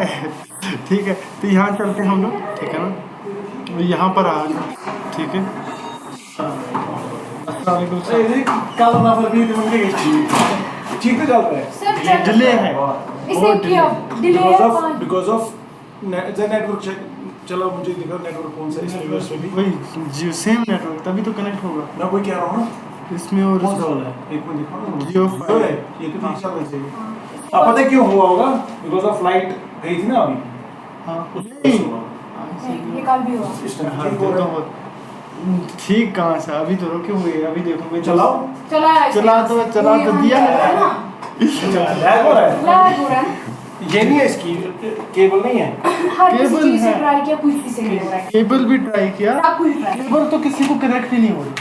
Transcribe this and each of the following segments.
ठीक है, तो यहाँ चलते हैं हम लोग, ठीक है ना, तो यहाँ पर आ गए, ठीक है। अस्सलाम वालेकुम सर। कल नफर भी मुझे ठीक तो चल रहा है। डिले है इसे क्या डिले है बिकॉज ऑफ नेटवर्क चेक। चलो मुझे दिखाओ नेटवर्क कौन सा है इसमें यूएस में भी वही जियो सेम नेटवर्क, तभी तो कनेक्ट होगा मैं कोई कह रहा हूँ ना इसमें। और कौन सा वाला है एक मिनट दिखाओ ना जियो जियो है ये तो ठीक चलना चाहिए। अब पता है क्यों हुआ होगा बिकॉज ऑफ फ्लाइट गई थी ना अभी हाँ उससे हुआ। ये कल भी हुआ। इस टाइम हाँ, ठीक हो रहा है। ठीक कहाँ से, अभी तो रुके हुए हैं, अभी देखोगे चलाओ चला चला तो दिया है ना, लैग हो रहा है। लैग हो रहा है। ये नहीं है इसकी केबल नहीं है। हर किसी केबल चीज से है। ट्राई किया, कुछ भी से नहीं हो रहा है। केबल भी ट्राई किया, सब कुछ ट्राई केबल तो किसी को कनेक्ट ही नहीं हो रही,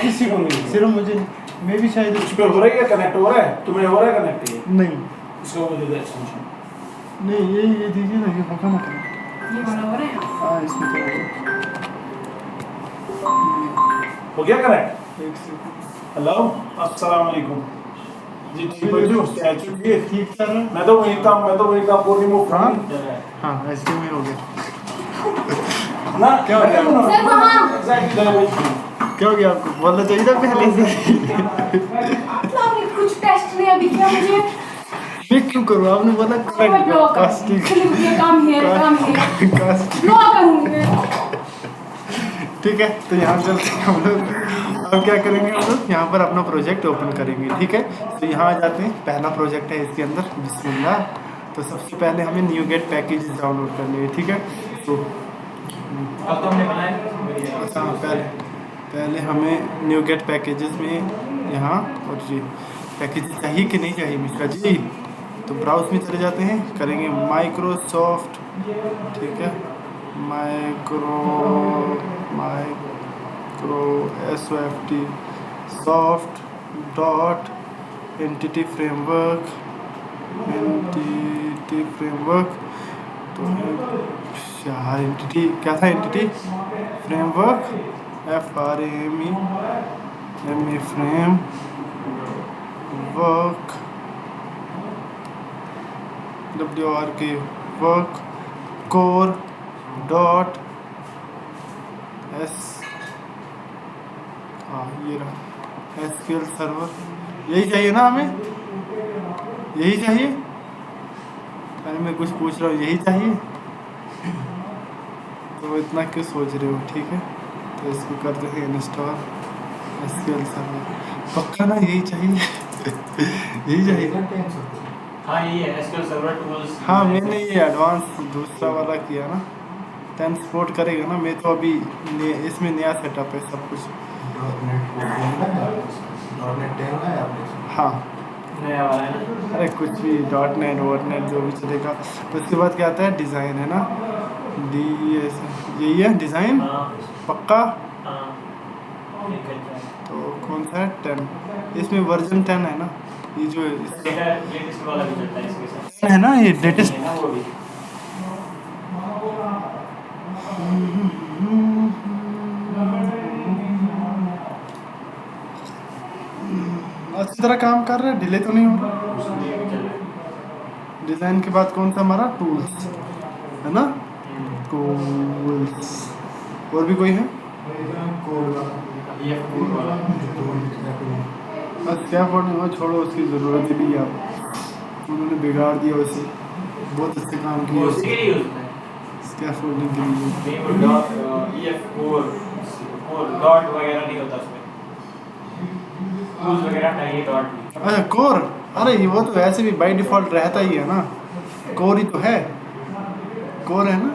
किसी को नहीं सिर्फ मुझे, मैं भी शायद इस पे हो रहा है या कनेक्ट हो रहा है तुम्हें हो रहा है कनेक्ट ये नहीं इसको मुझे दे एक्सटेंशन नहीं, ये दीजिए ना, ये होगा ना कनेक्ट। ये वाला हो रहा है। हाँ इसमें क्या होगा, हो गया कनेक्ट। एक सेकंड। हेलो अस्सलाम वालेकुम जी ठीक हो जी एक्चुअली ठीक चल रहा है। मैं तो वही काम को रिमूव हाँ हाँ ऐसे में हो गया। ना क्या हो गया? सर वहाँ क्या हो गया आपको, बोलना चाहिए था पहले से। मतलब आपने कुछ टेस्ट नहीं अभी किया मुझे। मैं क्यों करूँ, आपने बोला मैं ब्लॉक कास्टिंग करूँगी, काम है कास्टिंग। ब्लॉक करूँगी। ठीक है, तो यहाँ चलते हैं हम लोग। अब क्या करेंगे हम लोग, यहाँ पर अपना प्रोजेक्ट ओपन करेंगे, ठीक है। तो यहाँ आ जाते हैं, पहला प्रोजेक्ट है इसके अंदर, बिस्मिल्लाह। तो सबसे पहले हमें न्यू गेट पैकेज डाउनलोड करने हैं, ठीक है। तो अच्छा पहले हमें न्यू गेट पैकेजेस में यहाँ और जी पैकेज चाहिए कि नहीं चाहिए मिश्रा जी, तो ब्राउज में चले जाते हैं, करेंगे माइक्रोसॉफ्ट, ठीक है, micro SOFT soft dot entity framework तो यार एंटिटी क्या था, entity framework FRAME frame work WRK work core dot S ये रहा SQL सर्वर, यही चाहिए ना हमें, यही चाहिए। अरे मैं कुछ पूछ रहा हूँ, यही चाहिए, तो इतना क्यों सोच रहे हो, ठीक है। तो इसको करते हैं इंस्टॉल SQL सर्वर, पक्का ना यही चाहिए। यही चाहिए। हाँ ये SQL सर्वर टूल्स। हाँ मैंने ये एडवांस दूसरा वाला किया ना, 10 सपोर्ट करेगा ना, मैं तो अभी इसमें नया सेटअप है सब कुछ। हाँ नया वाला है ना। अरे कुछ भी .NET जो भी चलेगा। उसके बाद क्या आता है, डिज़ाइन है ना, DES यही है डिज़ाइन, हाँ पक्का। हाँ ठीक है। तो कौन सा है, 10, इसमें वर्जन 10 है ना, ये जो डेटा लेटेस्ट वाला भी चलता है इसके साथ है ना, ये लेटेस्ट। है ना वो भी। अच्छी तरह काम कर रहा है, डिले तो नहीं हो रहा। उसमें भी चल रहा है। डिज़ाइन के बाद कौन सा हमारा, टूल्स है ना, टूल्स। और भी कोई है, ये कोड वाला स्कैफोल्डिंग में छोड़ो, उसकी ज़रूरत ही नहीं है, आप उन्होंने बिगाड़ दिया उसे, बहुत अच्छे काम वो किए उसी के लिए यूज होता है। स्कैफोल्डिंग के लिए। नहीं वो डॉट EF कोड डॉट वगैरह नहीं होता उसमें, टूल्स वगैरह चाहिए डॉट नहीं। अच्छा कोर, अरे ये वो तो वैसे भी बाय डिफ़ॉल्ट रहता ही है ना, कोर ही तो है, कोर है ना।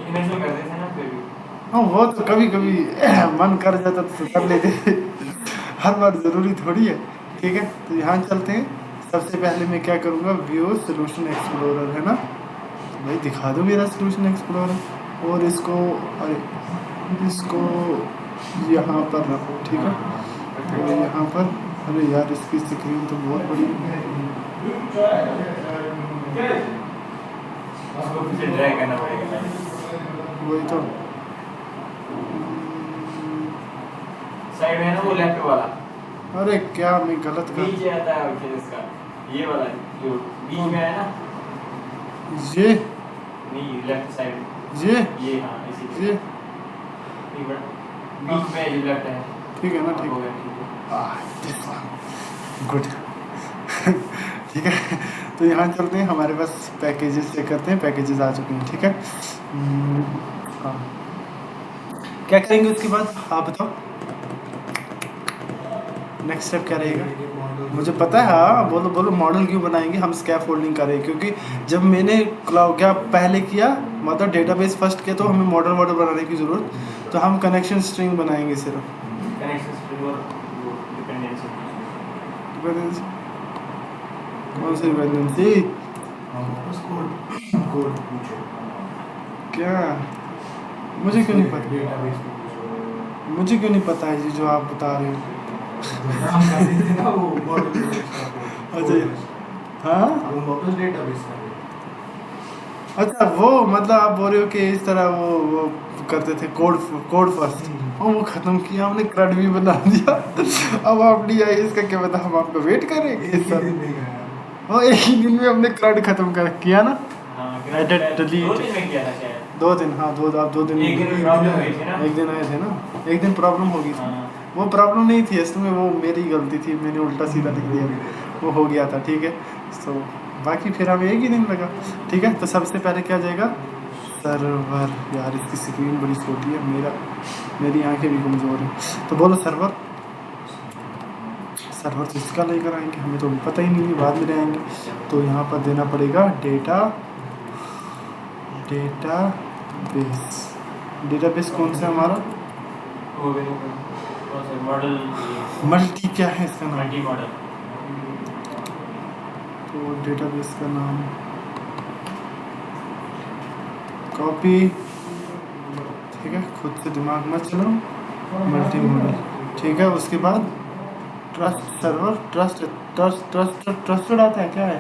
इनिशियल कर देते हैं ना फिर भी। हाँ वो तो कभी कभी मन कर जाता तो कर लेते, हर बार ज़रूरी थोड़ी है, ठीक है। तो यहाँ चलते हैं, सबसे पहले मैं क्या करूँगा, व्यू सोल्यूशन एक्सप्लोरर है ना, तो भाई दिखा दो मेरा सोल्यूशन एक्सप्लोरर, और इसको अरे इसको यहाँ पर रखो, ठीक है। तो यहाँ पर, अरे यार इसकी स्क्रीन तो बहुत बड़ी है, उसको फिर से ड्रैग करना पड़ेगा। वही तो साइड में है ना वो लेफ्ट वाला, अरे क्या मैं गलत कर, नीचे आता है फिर इसका ये वाला जो बीच में है ना, ये नहीं लेफ्ट साइड ये हाँ इसी ये बीच में ये लेफ्ट है ठीक है ना, ठीक हो गया, ठीक है। गुड ठीक है। तो यहाँ चलते हैं, हमारे पास पैकेजेस चेक करते हैं, पैकेजेस आ चुके हैं, ठीक है। हाँ, क्या करेंगे उसके बाद आप बताओ, नेक्स्ट स्टेप क्या रहेगा? मुझे पता है, हाँ बोलो बोलो। मॉडल क्यों बनाएंगे हम, स्कैफ फोल्डिंग करें, क्योंकि जब मैंने क्लाउड क्या पहले किया, मतलब डेटाबेस फर्स्ट किया, तो हमें मॉडल बनाने की ज़रूरत, तो हम कनेक्शन स्ट्रिंग बनाएंगे सिर्फ। कनेक्शन स्ट्रिंग और वो डिपेंडेंसी डिपेंडेंसी कौन सी डिपेंडेंसी? कोड पूछो क्या मुझे क्यों नहीं पता, डेटाबेस पे पूछो। मुझे क्यों नहीं पता है जी जो आप बता रहे हो? हम कर रहे थे ना वो मॉडल का अच्छा, हाँ हम वापस डेटाबेस कर रहे हैं। अच्छा, वो मतलब आप बोल रहे हो कि इस तरह वो करते थे कोड फर्स्ट, और वो खत्म किया हमने, क्रड भी बना दिया। अब आप नहीं आए, इसका क्या पता, हम आपका वेट करेंगे एक इस ही सब। दिन में गया वो एक ही दिन में हमने क्रड खत्म कर किया ना, हाँ Edit, delete। 2 दिन में किया था शायद 2 दिन, हाँ आप 2 दिन, एक दिन प्रॉब्लम हुई थी ना एक दिन आए थे ना, एक दिन प्रॉब्लम हो गई थी। हाँ वो प्रॉब्लम नहीं थी असल में, वो मेरी गलती थी, मैंने उल्टा सीधा लिख दिया, वो हो गया था, ठीक है। तो बाकी फिर हमें एक ही दिन लगा, ठीक है। तो सबसे पहले क्या जाएगा, सर्वर। यार इसकी स्क्रीन बड़ी छोटी है, मेरी आंखें भी कमज़ोर हैं, तो बोलो सर्वर। सर्वर तो इसका लेकर आएंगे, हमें तो पता ही नहीं है, बाद में आएंगे। तो यहाँ पर देना पड़ेगा डेटाबेस कौन सा है हमारा, वो भी कौन सा मॉडल मल्टी क्या है इसका नाम, मल्टी मॉडल तो डेटाबेस का नाम कॉपी, ठीक है, खुद से दिमाग मत चलो, मल्टी मॉडल, ठीक है। उसके बाद ट्रस्ट सर्वर, ट्रस्टेड आता है, क्या है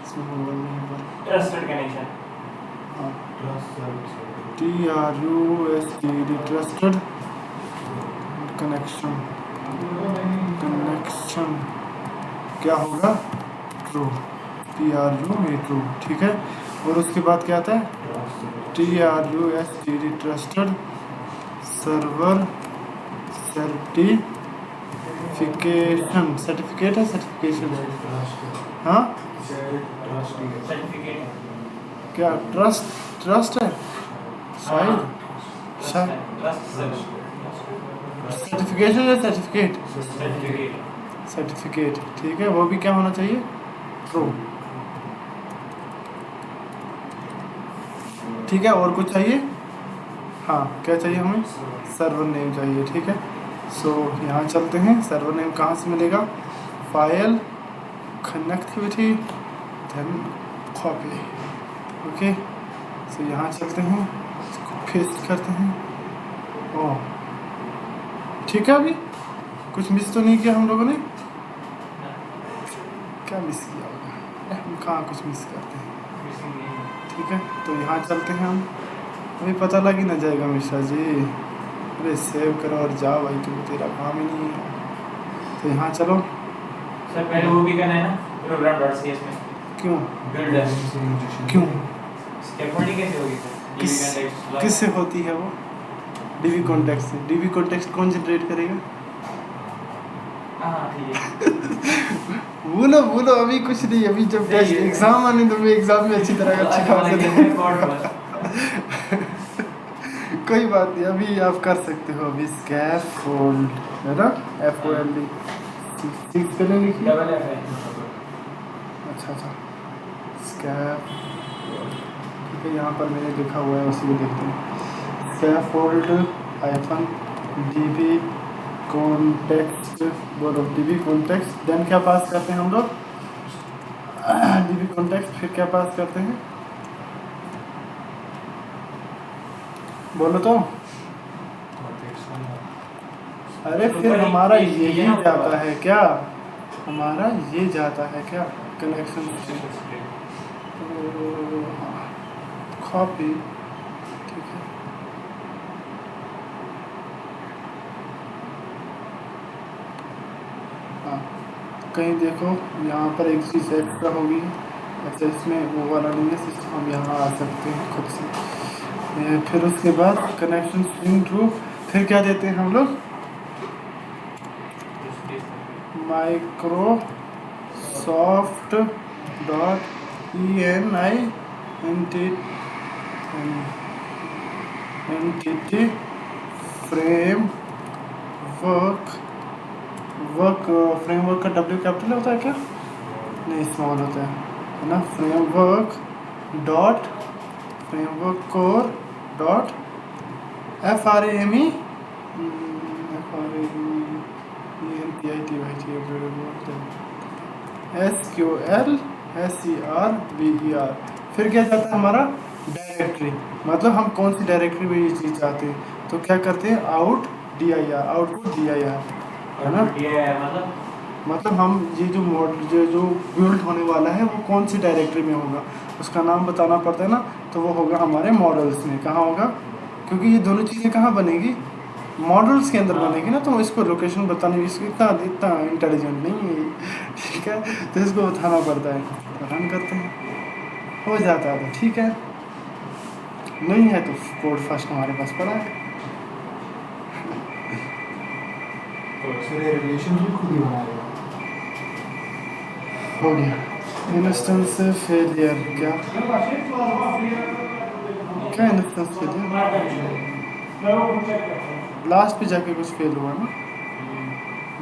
इसमें होगा नहीं पर, ट्रस्टेड कनेक्शन हाँ, TRUSTED ट्रस्टेड कनेक्शन क्या होगा, ट्रू, ट्रू, ठीक है। और उसके बाद क्या आता है, TRUSTED ट्रस्टेड सर्वर सर्टिफिकेट है, सर्टिफिकेशन है, हाँ सर्टिफिकेट क्या, ट्रस्ट है शायद, ट्रस्ट सर्टिफिकेशन है, सर्टिफिकेट, सर्टिफिकेट सर्टिफिकेट, ठीक है। वो भी क्या होना चाहिए, ट्रू, ठीक है। और कुछ चाहिए, हाँ क्या चाहिए हमें, सर्वर नेम चाहिए, ठीक है। सो यहाँ चलते हैं, सर्वर नेम कहाँ से मिलेगा, file connectivity then copy, okay. So यहाँ चलते हैं, इसको पेस्ट करते हैं, ओह ठीक है। अभी कुछ मिस तो नहीं किया हम लोगों ने, क्या मिस किया होगा, हम कहाँ कुछ मिस करते हैं, ठीक है। तो यहाँ चलते हैं हम, अभी पता लग ही ना जाएगा मिश्रा जी, अरे सेव करो और जाओ भाई, तुम तेरा काम ही नहीं है। तो यहाँ चलो, सर पहले वो भी करना है ना program.cs में, क्यों बिल्ड है क्यों स्कैफोल्डिंग कैसे होगी सर, किससे होती है वो, डीबी कॉन्टेक्स्ट से। डीबी कॉन्टेक्स्ट कौन जनरेट करेगा, हाँ ठीक है बोलो अभी कुछ नहीं, अभी जब टेस्ट एग्जाम आने तो मैं एग्जाम में अच्छी तरह अच्छी खास कोई बात नहीं, अभी आप कर सकते हो। अभी स्कैफोल्ड है ना, FOLD 6 पहले लिखिए, डबल एफ है अच्छा स्कैफ, ठीक है। यहाँ पर मैंने लिखा हुआ है, उसी को देखते हैं, स्कैफोल्ड -db कॉन्टेक्स्ट, बोलो db कॉन्टेक्स्ट, देन क्या पास करते हैं हम लोग, db कॉन्टेक्स्ट, फिर क्या पास करते हैं, बोलो तो, अरे फिर हमारा यही जाता है क्या, हमारा ये जाता है क्या, कनेक्शन कॉपी, ठीक है। हाँ कहीं देखो यहाँ पर एक चीज़ एक्स्ट्रा होगी, अच्छा इसमें वो वाला नहीं है सिस्टम, हम यहाँ आ सकते हैं खुद से। फिर उसके बाद कनेक्शन स्ट्रिंग ट्रू, फिर क्या देते हैं हम लोग, Microsoft dot entity framework, framework का डब्ल्यू कैपिटल होता है क्या, नहीं स्मॉल होता है ना, framework core dot FRAME SQL SERVER। फिर क्या चाहता है हमारा डायरेक्टरी, मतलब हम कौन सी डायरेक्टरी में ये चीज़ चाहते हैं, तो क्या करते हैं आउट DIR, आउटपुट DIR है ना, मतलब हम ये जो मॉडल जो बिल्ड होने वाला है वो कौन सी डायरेक्टरी में होगा उसका नाम बताना पड़ता है ना, तो वो होगा हमारे मॉडल्स में। कहाँ होगा, क्योंकि ये दोनों चीज़ें कहाँ बनेगी, मॉडल्स के अंदर बनेगी ना, तो इसको लोकेशन बताने इसको इतना इंटेलिजेंट नहीं है, ठीक है, तो इसको बताना पड़ता है, तो रन करते हैं, हो जाता है, ठीक है, नहीं है तो कोड फर्स्ट हमारे पास पड़ा है, रिलेशन भी खुद ही बनाएगा। हो गया। इंस्टेंस फेलियर, क्या इंस्टेंस फेलियर, लास्ट पे जाके कुछ फेल हुआ ना,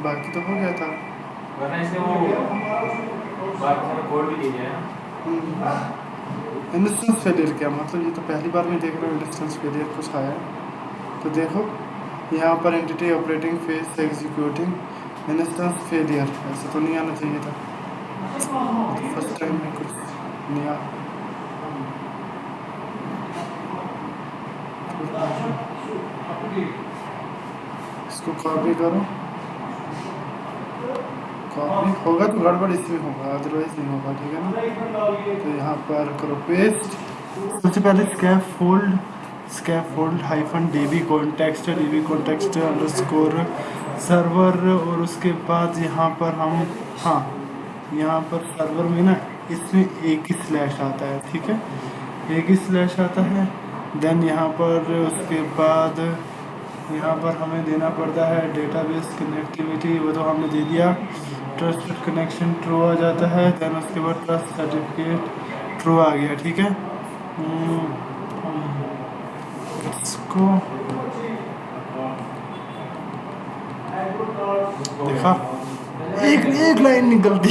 बाकी तो हो गया था। इंस्टेंस फेलियर क्या मतलब, ये तो पहली बार मैं देख रहा हूँ इंस्टेंस फेलियर कुछ आया है। तो देखो यहाँ पर entity operating face executing instance failure, ऐसा तो नहीं आना चाहिए था, तो फर्स्ट टाइम में कुछ नया। इसको कॉपी करो, कॉपी होगा तो गड़बड़ इसमें होगा, अदरवाइज नहीं होगा, ठीक है ना। तो यहाँ पर करो पेस्ट, सबसे पहले scaffold -db context underscore server, और उसके बाद यहाँ पर हम, हाँ यहाँ पर सर्वर में ना इसमें एक ही स्लैश आता है, ठीक है, एक ही स्लैश आता है। देन यहाँ पर उसके बाद यहाँ पर हमें देना पड़ता है डेटाबेस कनेक्टिविटी, वो तो हमने दे दिया, ट्रस्टेड कनेक्शन ट्रू आ जाता है, देन उसके बाद ट्रस्ट सर्टिफिकेट ट्रू आ गया, ठीक है। इसको देखा, एक लाइन निकलती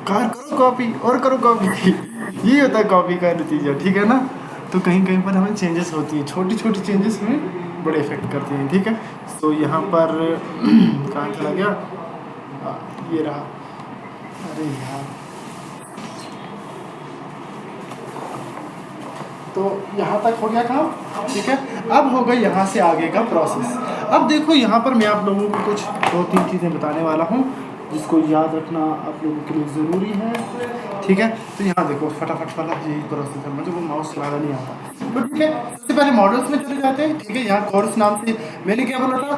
करो कॉपी और करो कॉपी, ये होता है कॉपी का नतीजा, ठीक है ना। तो कहीं कहीं पर हमें चेंजेस होती हैं, छोटी छोटी चेंजेस हमें बड़े इफेक्ट करती हैं, ठीक है। तो यहाँ पर कहाँ चला गया, ये रहा, अरे यार, तो यहाँ तक हो गया काम, ठीक है। अब होगा यहाँ से आगे का प्रोसेस। अब देखो यहाँ पर मैं आप लोगों को कुछ 2-3 चीज़ें बताने वाला हूँ जिसको याद रखना आप लोगों के लिए ज़रूरी है, ठीक है। तो यहाँ देखो फटाफट वाला यही प्रोसेस है, मुझे वो माउस चलाना नहीं आता, तो ठीक है। सबसे पहले मॉडल्स में चले जाते हैं, ठीक है। यहाँ कोर्स नाम से मैंने क्या बोला था,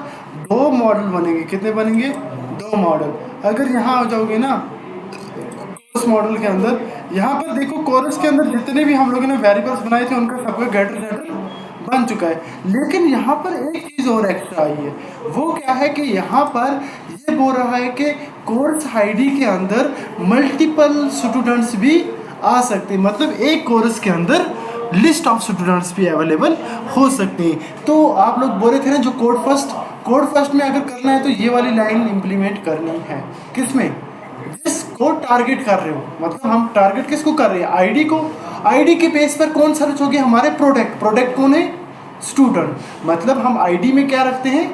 2 मॉडल बनेंगे, कितने बनेंगे, 2 मॉडल। अगर यहाँ आ जाओगे ना कोर्स मॉडल के अंदर, यहाँ पर देखो कोर्स के अंदर जितने भी हम लोगों ने वेरिएबल्स बनाए थे उनका सबका गेटर बन चुका है, लेकिन यहाँ पर एक चीज़ और एक्स्ट्रा आई है। वो क्या है कि यहाँ पर ये बोल रहा है कि कोर्स आईडी के अंदर मल्टीपल स्टूडेंट्स भी आ सकते हैं, मतलब एक कोर्स के अंदर लिस्ट ऑफ स्टूडेंट्स भी अवेलेबल हो सकते हैं। तो आप लोग बोल रहे थे ना जो कोड फर्स्ट में अगर करना है तो ये वाली लाइन इंप्लीमेंट करनी है, किसमें, जिसको टारगेट कर रहे हो, मतलब हम टारगेट किसको कर रहे हैं, आईडी को। आईडी के बेस पर कौन सर्च हो गया, हमारे प्रोडक्ट कौन है, स्टूडेंट। मतलब हम आईडी में क्या रखते हैं,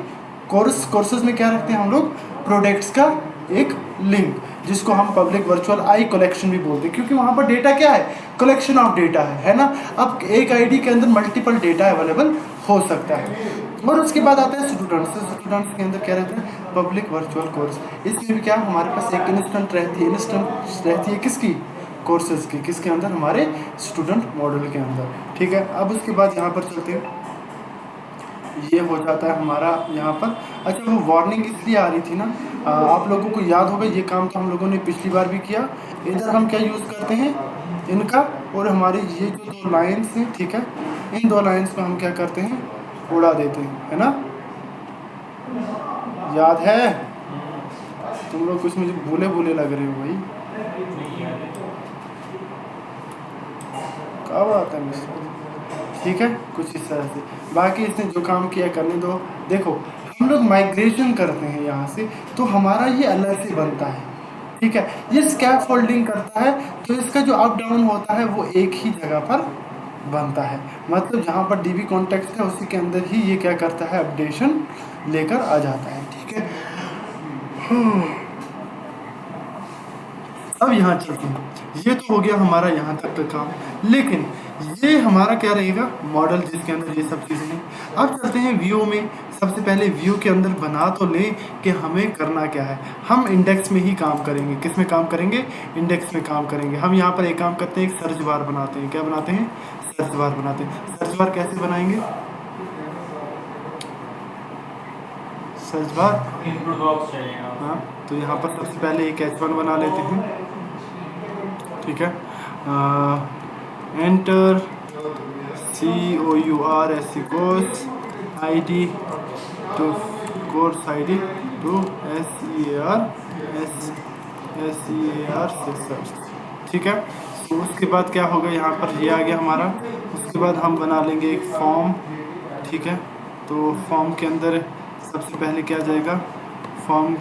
कोर्सेज में क्या रखते हैं हम लोग, प्रोडक्ट्स का एक लिंक, जिसको हम पब्लिक वर्चुअल आई कलेक्शन भी बोलते हैं, क्योंकि वहाँ पर डेटा क्या है, कलेक्शन ऑफ डेटा है ना। अब एक आईडी के अंदर मल्टीपल डेटा अवेलेबल हो सकता है। और उसके बाद आता है स्टूडेंट्स के अंदर क्या रहता है, पब्लिक वर्चुअल कोर्स। इसमें भी क्या हमारे पास एक इंस्टेंस रहती है किसकी, कोर्सेज की, किसके अंदर, हमारे स्टूडेंट मॉडल के अंदर, ठीक है। अब उसके बाद यहाँ पर चलते हैं, ये हो जाता है हमारा यहाँ पर। अच्छा वो वार्निंग इसलिए आ रही थी ना, आप लोगों को याद होगा ये काम तो हम लोगों ने पिछली बार भी किया। इधर हम क्या यूज़ करते हैं इनका, और हमारी ये जो 2 लाइन्स हैं, ठीक है, इन 2 लाइन्स को हम क्या करते हैं, उड़ा देते हैं, है ना, याद है? तुम लोग कुछ मुझे भूले भूले लग रहे हो भाई, क्या बात है मिस्टर, ठीक है, कुछ इस तरह से। बाकी इसने जो काम किया करने दो। देखो हम लोग माइग्रेशन करते हैं यहाँ से, तो हमारा ये अलग से बनता है, ठीक है। ये स्कैप फोल्डिंग करता है, तो इसका जो अप डाउन होता है वो एक ही जगह पर बनता है। मतलब जहाँ पर डीबी कॉन्टेक्स्ट है उसी के अंदर ही ये क्या करता है, अपडेशन लेकर आ जाता है, ठीक है। अब यहाँ चलते हैं, ये तो हो गया हमारा यहाँ तक का काम, लेकिन ये हमारा क्या रहेगा, मॉडल जिसके अंदर ये सब चीज़ें हैं। अब चलते हैं व्यू में। सबसे पहले व्यू के अंदर बना तो लें कि हमें करना क्या है। हम इंडेक्स में ही काम करेंगे। किस में काम करेंगे, इंडेक्स में काम करेंगे। हम यहाँ पर एक काम करते हैं, एक सर्च बार बनाते हैं। क्या बनाते हैं, सर्च बार बनाते हैं। सर्च बार कैसे बनाएंगे, सर्च बार इनपुट बॉक्स चाहिए। हाँ, तो यहाँ पर सबसे पहले एक H1 बना लेते हैं, ठीक है। Enter COURS course ID to course ID to SEAR ठीक है। तो उसके बाद क्या होगा, यहाँ पर ये आ गया हमारा। उसके बाद हम बना लेंगे एक फॉर्म, ठीक है। तो फॉर्म के अंदर सबसे पहले क्या जाएगा, फॉर्म,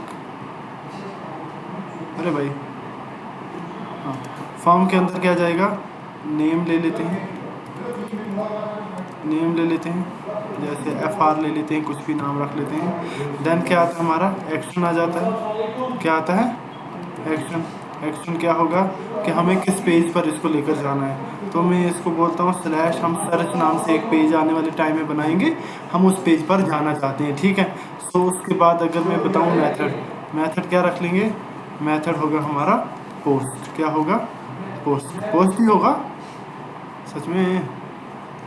अरे भाई हाँ, फॉर्म के अंदर क्या जाएगा, नेम ले लेते हैं, नेम ले लेते हैं, जैसे FR ले लेते हैं, कुछ भी नाम रख लेते हैं। देन क्या आता है हमारा, एक्शन आ जाता है। क्या आता है, एक्शन। एक्शन क्या होगा कि हमें किस पेज पर इसको लेकर जाना है। तो मैं इसको बोलता हूँ स्लैश, हम सर्च नाम से एक पेज आने वाले टाइम में बनाएंगे, हम उस पेज पर जाना चाहते हैं, ठीक है। तो उसके बाद अगर मैं बताऊँ मेथड, मेथड क्या रख लेंगे, मेथड होगा हमारा पोस्ट। क्या होगा, पोस्ट। पोस्ट ही होगा, सच में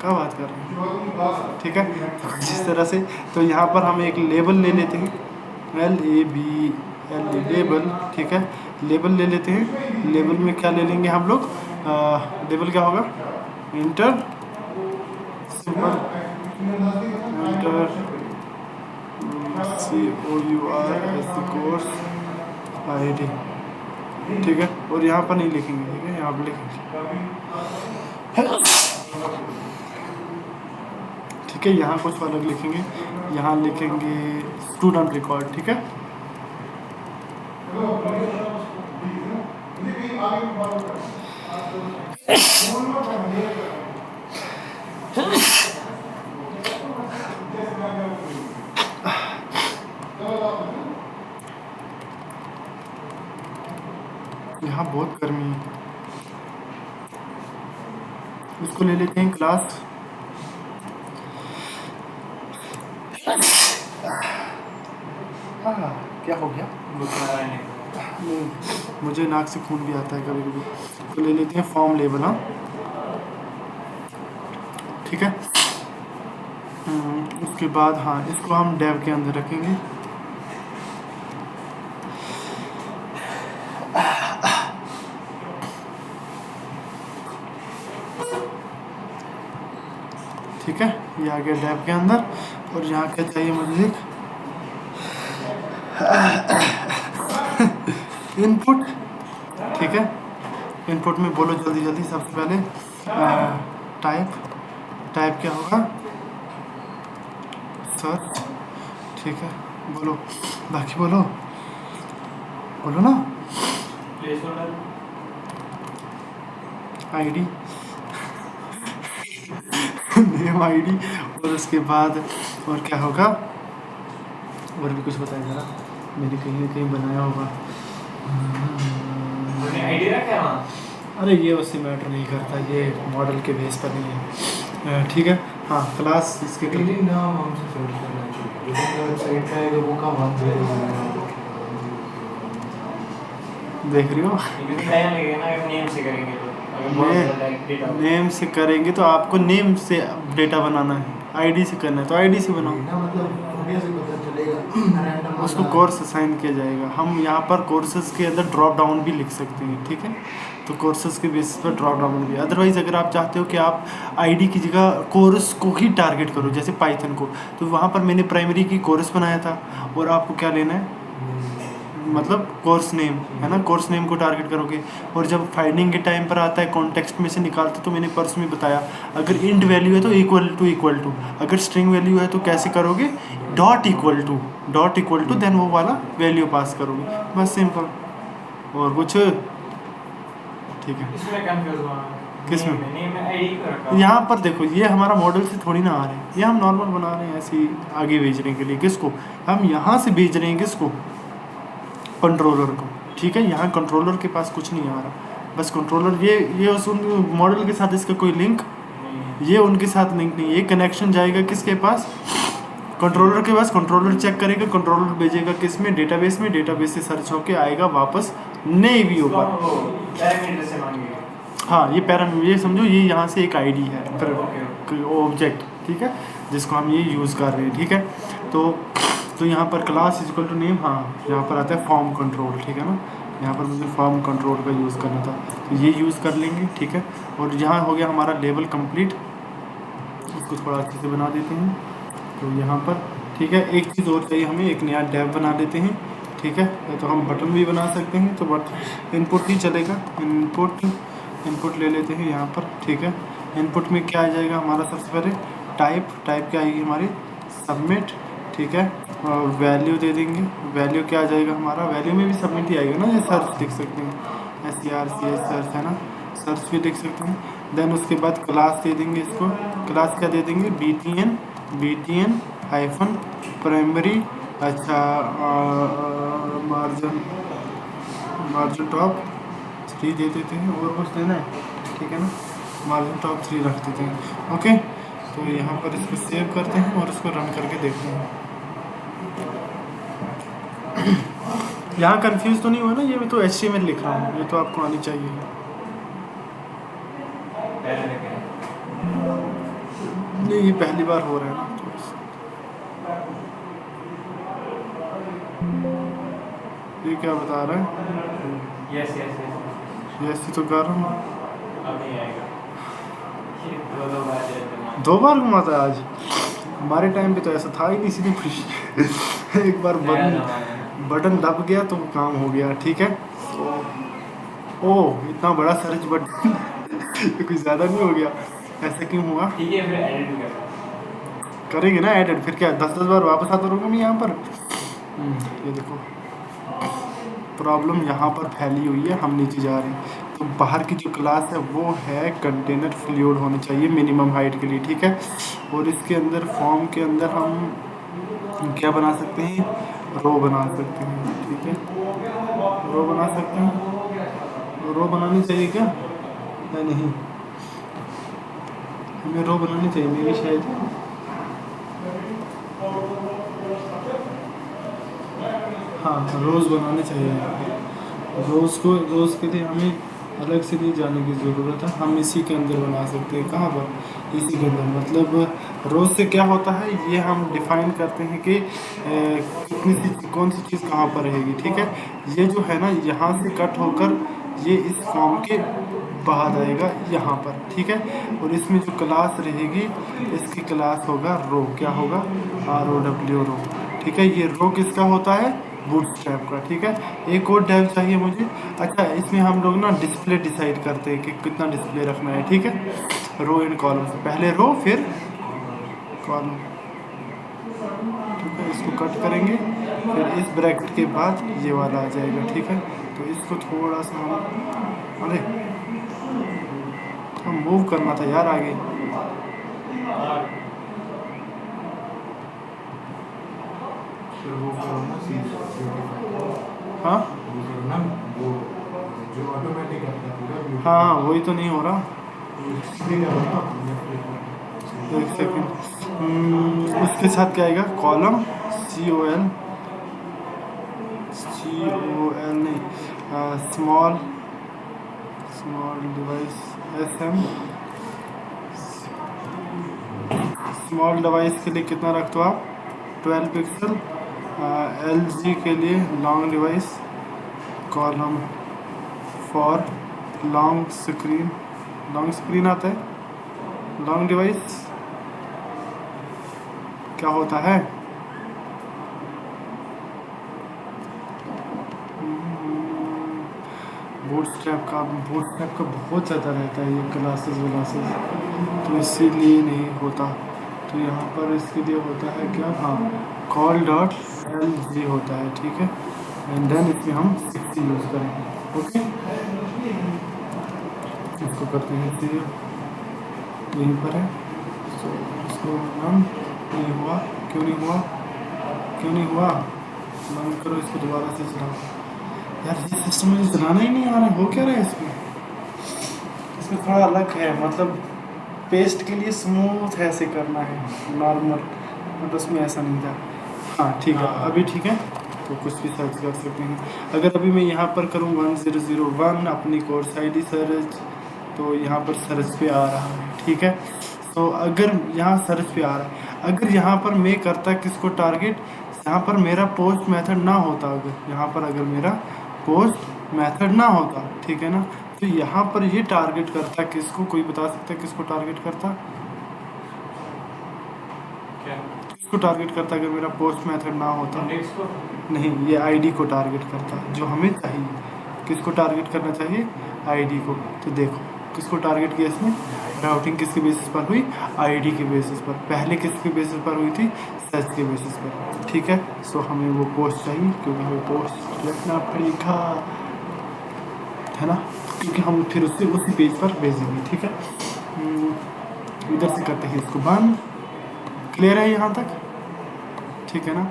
क्या बात कर रहे हैं, ठीक है। तो जिस तरह से, तो यहाँ पर हम एक लेबल ले लेते हैं, LABL लेबल, ठीक है। लेबल ले लेते हैं। लेबल में क्या ले लेंगे हम लोग, लेबल क्या होगा, inter simple, inter COURS course ID, ठीक है। और यहाँ पर नहीं लिखेंगे, ठीक है, यहाँ पर लिखेंगे, ठीक है। यहाँ कुछ अलग लिखेंगे, यहाँ लिखेंगे स्टूडेंट रिकॉर्ड, ठीक है। यहाँ बहुत गर्मी है, इसको ले लेते हैं क्लास, क्या हो गया, मुझे नाक से खून भी आता है कभी कभी। तो ले लेते हैं फॉर्म लेबल, हाँ, ठीक है। उसके बाद हाँ, इसको हम डेव के अंदर रखेंगे, ठीक है। ये आ गया डेव के अंदर। और यहाँ क्या चाहिए मुझे, इनपुट, ठीक है। इनपुट में बोलो जल्दी जल्दी, सबसे पहले टाइप, टाइप क्या होगा, सर्च, ठीक है। बोलो, बाकी बोलो, बोलो ना, ID नेम ID, और उसके बाद और क्या होगा, और भी कुछ बताया जरा, मैंने कहीं ना कहीं बनाया होगा। आईडी रखा है वहाँ? अरे ये उससे मैटर नहीं करता, ये मॉडल के बेस पर नहीं है, ठीक है। हाँ, क्लास इसके नाम हमसे सर्च करना चाहिए, वेबसाइट का है वो का बंद है, देख रही हो, टाइम लगेगा ना अगर नेम से करेंगे तो। अगर बहुत ज़्यादा डेटा नेम से करेंगे तो आपको नेम से डेटा बनाना है। आईडी से करना है तो आईडी से बनाओ, उसको कोर्स असाइन किया जाएगा। हम यहाँ पर कोर्सेज के अंदर ड्रॉप डाउन भी लिख सकते हैं, ठीक है। तो कोर्सेज के बेसिस पर ड्रॉप डाउन भी, अदरवाइज अगर आप चाहते हो कि आप आईडी की जगह कोर्स को ही टारगेट करो, जैसे पाइथन को, तो वहाँ पर मैंने प्राइमरी की कोर्स बनाया था, और आपको क्या लेना है, मतलब कोर्स नेम है ना, कोर्स नेम को टारगेट करोगे। और जब फाइंडिंग के टाइम पर आता है कॉन्टेक्स्ट में से निकालते, तो मैंने पर्स में बताया, अगर इंट वैल्यू है तो इक्वल टू, अगर स्ट्रिंग वैल्यू है तो कैसे करोगे, डॉट इक्वल टू, देन वो वाला वैल्यू पास करोगे, बस सिंपल। और कुछ ठीक है। इसमें कंफ्यूज हुआ किसमें? नेम में आईडी क्यों रखा? यहाँ पर देखो, ये हमारा मॉडल से थोड़ी ना आ रहे हैं, ये हम नॉर्मल बना रहे हैं ऐसे ही आगे भेजने के लिए। किसको हम यहाँ से भेज रहे हैं, किसको, कंट्रोलर को, ठीक है। यहाँ कंट्रोलर के पास कुछ नहीं आ रहा, बस कंट्रोलर ये उस मॉडल के साथ इसका कोई लिंक, ये उनके साथ लिंक नहीं, ये कनेक्शन जाएगा किसके पास, कंट्रोलर के पास। कंट्रोलर चेक करेगा, कंट्रोलर भेजेगा किस में, डेटाबेस में, डेटाबेस से सर्च होके आएगा वापस नई व्यू पर। पैरामीटर से मांगेगा। हाँ, ये समझो, ये यहाँ से एक आईडी है, फिर ऑब्जेक्ट, ठीक है, जिसको हम ये यूज़ कर रहे हैं, ठीक है। तो यहाँ पर class is equal to name, हाँ यहाँ पर आता है फॉर्म कंट्रोल, ठीक है ना, यहाँ पर मुझे फॉर्म कंट्रोल का यूज़ करना था, तो ये यूज़ कर लेंगे, ठीक है। और यहाँ हो गया हमारा लेवल कंप्लीट, इसको थोड़ा अच्छे से बना देते हैं। तो यहाँ पर ठीक है, एक चीज़ और चाहिए हमें, एक नया टैब बना लेते हैं, ठीक है। तो हम बटन भी बना सकते हैं, तो बट इनपुट ही चलेगा, इनपुट ले लेते हैं यहाँ पर, ठीक है। इनपुट में क्या आ जाएगा हमारा, सबसे पहले टाइप क्या आएगी हमारी, सबमिट, ठीक है। और वैल्यू दे देंगे, वैल्यू क्या आ जाएगा हमारा, वैल्यू में भी सबमिट ही आएगा ना, ये सर्च लिख सकते हैं, SERCH सर्च है ना, सर्च भी लिख सकते हैं। देन उसके बाद क्लास दे देंगे, इसको क्लास क्या दे देंगे, BTN हाइफन प्राइमरी, अच्छा मार्जिन टॉप 3 दे देते हैं, और कुछ देना है, ठीक है ना, मार्जिन टॉप 3 रख देते हैं, ओके। तो यहाँ पर इसको सेव करते हैं और इसको रन करके देखते हैं। यहाँ कंफ्यूज तो नहीं हुआ ना, ये मैं तो HTML लिख रहा हूँ, ये तो आपको आनी चाहिए। नहीं, ये पहली बार हो रहा है ना, तो ये क्या बता रहा है, यस तो कर रहा हूँ, अब नहीं आएगा, दो बार घुमाता है आज, हमारे टाइम पे तो ऐसा था ही नहीं, सीधी खुशी एक बार बटन दब गया तो काम हो गया, ठीक है। ओह, इतना बड़ा सर्च बटन कुछ ज़्यादा नहीं हो गया, ऐसा क्यों हुआ, ठीक है, फिर एडिट भी करेंगे ना एडिट, फिर क्या 10 बार वापस आता रहूँगा मैं यहाँ पर। ये देखो प्रॉब्लम यहाँ पर फैली हुई है, हम नीचे जा रहे हैं। तो बाहर की जो क्लास है वो है कंटेनर फ्लूइड होनी चाहिए मिनिमम हाइट के लिए, ठीक है। और इसके अंदर फॉर्म के अंदर हम क्या बना सकते हैं, रो बना सकते हैं, ठीक है, रो बना सकते हैं। रो बनानी चाहिए क्या, नहीं हमें रो बनानी चाहिए, मेरी शायद हाँ रोज़ बनाने चाहिए। रोज़ के लिए हमें अलग से नहीं जाने की ज़रूरत है, हम इसी के अंदर बना सकते हैं। कहाँ पर, इसी के अंदर, मतलब रोज़ से क्या होता है, ये हम डिफ़ाइन करते हैं कि कौन सी चीज़ कहाँ पर रहेगी, ठीक है। ये जो है ना, यहाँ से कट होकर ये इस फॉर्म के बाद आएगा यहाँ पर, ठीक है। और इसमें जो क्लास रहेगी, इसकी क्लास होगा रो, क्या होगा, ROW रो, ठीक है। ये रो किसका होता है, बूटस्ट्रैप का, ठीक है। एक और टैब चाहिए मुझे, अच्छा इसमें हम लोग ना डिस्प्ले डिसाइड करते हैं कि कितना डिस्प्ले रखना है, ठीक है। रो एंड कॉलम से पहले रो फिर कॉलम, ठीक है। इसको कट करेंगे, फिर इस ब्रैकेट के बाद ये वाला आ जाएगा, ठीक है। तो इसको थोड़ा सा हम मूव करना था यार आगे, हाँ हाँ वही तो नहीं हो रहा, एक सेकेंड। उसके साथ क्या आएगा, कॉलम COL नहीं, small device SM small device के लिए कितना रखते हो आप? 12 पिक्सल। LG के लिए long device, column for long screen आता है। लॉन्ग डिवाइस क्या होता है? बूटस्ट्रैप का बहुत ज़्यादा रहता है ये क्लासेस, तो इसीलिए नहीं होता। तो यहाँ पर इसके लिए होता है क्या? हाँ, call.lg होता है, ठीक है। एंड देन इसमें हम 60 यूज़ करेंगे। ओके, इसको करते हैं सेव, यहीं पर है। तो इसको रन नहीं हुआ, क्यों नहीं हुआ? बंद करो इसको, दोबारा से चलाओ। यार ये सिस्टम मुझे चलाना ही नहीं आ रहा, हो क्या रहा है इसमें थोड़ा अलग है, मतलब पेस्ट के लिए स्मूथ ऐसे करना है, नॉर्मल, बट उसमें ऐसा नहीं था। हाँ ठीक है, अभी ठीक है। तो कुछ भी सर्च कर सकते हैं। अगर अभी मैं यहाँ पर करूँ 1001 अपनी कोर्स ID सर्च, तो यहाँ पर सर्च पे आ रहा है, ठीक है। तो अगर यहाँ सर्च पे आ रहा है, अगर यहाँ पर मैं करता किसको टारगेट, यहाँ पर मेरा पोस्ट मेथड ना होता, अगर मेरा पोस्ट मेथड ना होता, ठीक है ना, तो यहाँ पर ये टारगेट करता किसको? कोई बता सकता है किसको टारगेट करता? क्या? किसको टारगेट करता अगर मेरा पोस्ट मेथड ना होता? इंडेक्स को? नहीं, ये ID को टारगेट करता, जो हमें चाहिए। किसको टारगेट करना चाहिए? ID को। तो देखो किसको टारगेट किया इसमें? राउटिंग किसके बेसिस पर हुई? ID के बेसिस पर। पहले किसके बेसिस पर हुई थी? सर्च के बेसिस पर, ठीक है। सो हमें वो पोस्ट चाहिए, क्योंकि हमें पोस्ट रखना पड़ेगा, है ना, क्योंकि हम फिर उससे उसी पेज पर भेजेंगे, ठीक है। इधर से करते हैं इसको बंद। क्लियर है यहाँ तक? ठीक है ना।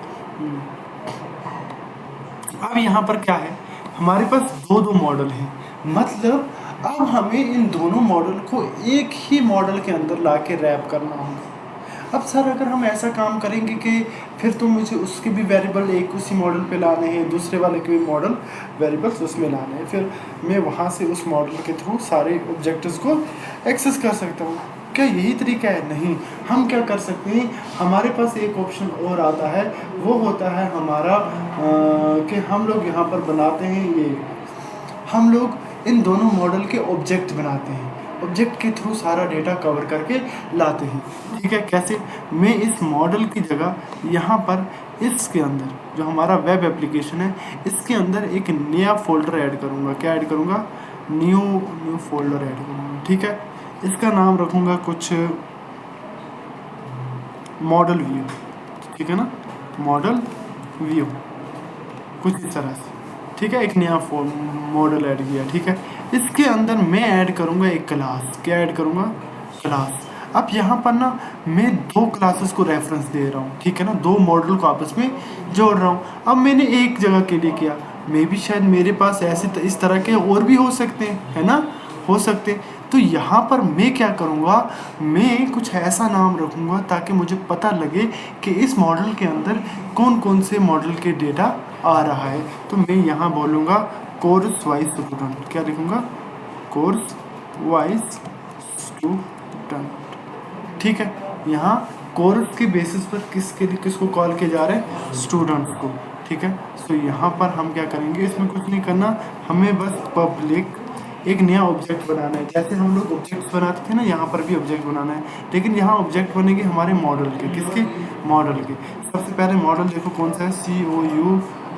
अब यहाँ पर क्या है, हमारे पास दो मॉडल हैं, मतलब अब हमें इन दोनों मॉडल को एक ही मॉडल के अंदर ला के रैप करना होगा। अब सर अगर हम ऐसा काम करेंगे कि फिर तो मुझे उसके भी वेरिएबल एक उसी मॉडल पे लाने हैं, दूसरे वाले के भी मॉडल वेरिएबल्स उसमें लाने हैं, फिर मैं वहाँ से उस मॉडल के थ्रू सारे ऑब्जेक्ट्स को एक्सेस कर सकता हूँ। क्या यही तरीका है? नहीं, हम क्या कर सकते हैं, हमारे पास एक ऑप्शन और आता है, वो होता है हमारा कि हम लोग यहाँ पर बनाते हैं, ये हम लोग इन दोनों मॉडल के ऑब्जेक्ट बनाते हैं, ऑब्जेक्ट के थ्रू सारा डेटा कवर करके लाते हैं, ठीक है। कैसे? मैं इस मॉडल की जगह यहाँ पर इसके अंदर जो हमारा वेब एप्लीकेशन है, इसके अंदर एक नया फोल्डर ऐड करूँगा। क्या ऐड करूँगा? न्यू फोल्डर ऐड करूँगा, ठीक है। इसका नाम रखूँगा कुछ मॉडल व्यू, ठीक है ना, मॉडल व्यू कुछ इस तरह से, ठीक है। एक नया मॉडल ऐड किया, ठीक है। इसके अंदर मैं ऐड करूँगा एक क्लास। क्या ऐड करूँगा? क्लास। अब यहाँ पर ना मैं दो क्लासेस को रेफरेंस दे रहा हूँ, ठीक है ना, दो मॉडल को आपस में जोड़ रहा हूँ। अब मैंने एक जगह के लिए किया, मे भी शायद मेरे पास ऐसे इस तरह के और भी हो सकते हैं, है ना, हो सकते। तो यहाँ पर मैं क्या करूँगा, मैं कुछ ऐसा नाम रखूँगा ताकि मुझे पता लगे कि इस मॉडल के अंदर कौन कौन से मॉडल के डेटा आ रहा है। तो मैं यहाँ बोलूँगा कोर्स वाइज स्टूडेंट। क्या लिखूँगा? कोर्स वाइज स्टूडेंट, ठीक है। यहाँ कोर्स के बेसिस पर किसको कॉल किया जा रहा है? स्टूडेंट को, ठीक है। सो यहाँ पर हम क्या करेंगे, इसमें कुछ नहीं करना, हमें बस पब्लिक एक नया ऑब्जेक्ट बनाना है। जैसे हम लोग ऑब्जेक्ट्स बनाते थे ना, यहाँ पर भी ऑब्जेक्ट बनाना है, लेकिन यहाँ ऑब्जेक्ट बनेंगे हमारे मॉडल के। किसके? मॉडल के। सबसे पहले मॉडल देखो कौन सा है,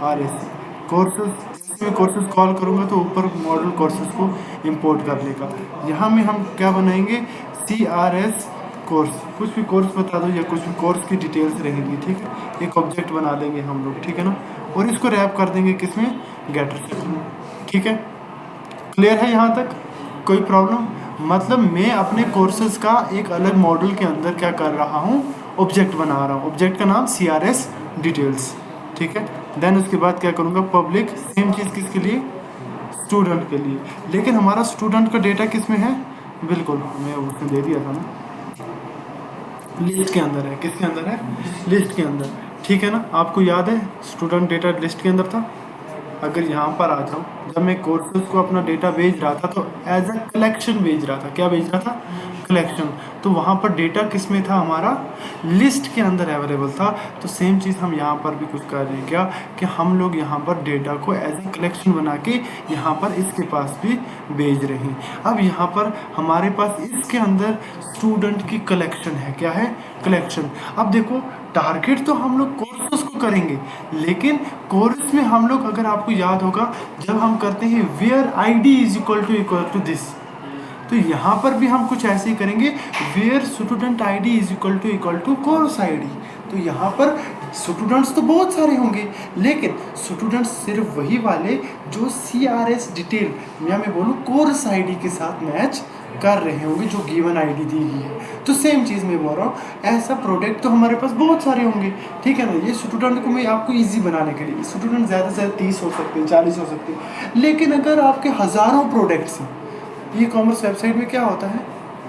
COURS कोर्सेज। मैं कोर्सेज कॉल करूँगा तो ऊपर मॉडल कोर्सेज को इंपोर्ट कर लेगा। यहाँ में हम क्या बनाएंगे, CRS कोर्स, कुछ भी कोर्स बता दो या कुछ भी कोर्स की डिटेल्स रहेंगी, ठीक है। एक ऑब्जेक्ट बना लेंगे हम लोग, ठीक है ना, और इसको रैप कर देंगे किसमें? गेटर सेक्शन में, ठीक है। क्लियर है यहाँ तक? कोई प्रॉब्लम? मतलब मैं अपने कोर्सेज का एक अलग मॉडल के अंदर क्या कर रहा हूँ, ऑब्जेक्ट बना रहा हूँ। ऑब्जेक्ट का नाम CRS डिटेल्स, ठीक है। देन उसके बाद क्या करूँगा, पब्लिक, सेम चीज़ किसके लिए? स्टूडेंट के लिए। लेकिन हमारा स्टूडेंट का डेटा किस में है? बिल्कुल मैं उसने दे दिया था ना, लिस्ट के अंदर है। किसके अंदर है? लिस्ट के अंदर, ठीक है ना। आपको याद है स्टूडेंट डेटा लिस्ट के अंदर था। अगर यहाँ पर आ जाऊँ, जब मैं कोर्सेज को अपना डेटा भेज रहा था तो एज अ कलेक्शन भेज रहा था। क्या भेज रहा था? कलेक्शन, तो वहाँ पर डेटा किस में था हमारा, लिस्ट के अंदर अवेलेबल था। तो सेम चीज़ हम यहाँ पर भी कुछ कर रहे हैं क्या, कि हम लोग यहाँ पर डेटा को एज ए कलेक्शन बना के यहाँ पर इसके पास भी भेज रहे हैं। अब यहाँ पर हमारे पास इसके अंदर स्टूडेंट की कलेक्शन है, क्या है, कलेक्शन। अब देखो टारगेट तो हम लोग कोर्सेस को करेंगे, लेकिन कोर्स में हम लोग, अगर आपको याद होगा, जब हम करते हैं where ID is equal to this, तो यहाँ पर भी हम कुछ ऐसे ही करेंगे, where student ID is equal to course ID. तो यहाँ पर स्टूडेंट्स तो बहुत सारे होंगे, लेकिन स्टूडेंट्स सिर्फ वही वाले जो CRS डिटेल या मैं बोलूँ कोर्स आईडी के साथ मैच कर रहे होंगे, जो गिवन आईडी दी गई है। तो सेम चीज़ मैं बोल रहा हूँ, ऐसा प्रोडक्ट तो हमारे पास बहुत सारे होंगे, ठीक है ना। ये स्टूडेंट को मैं आपको इजी बनाने के लिए, स्टूडेंट ज़्यादा से ज़्यादा 30 हो सकते हैं, 40 हो सकते हैं, लेकिन अगर आपके हज़ारों प्रोडक्ट्स हैं, ई कॉमर्स वेबसाइट में क्या होता है,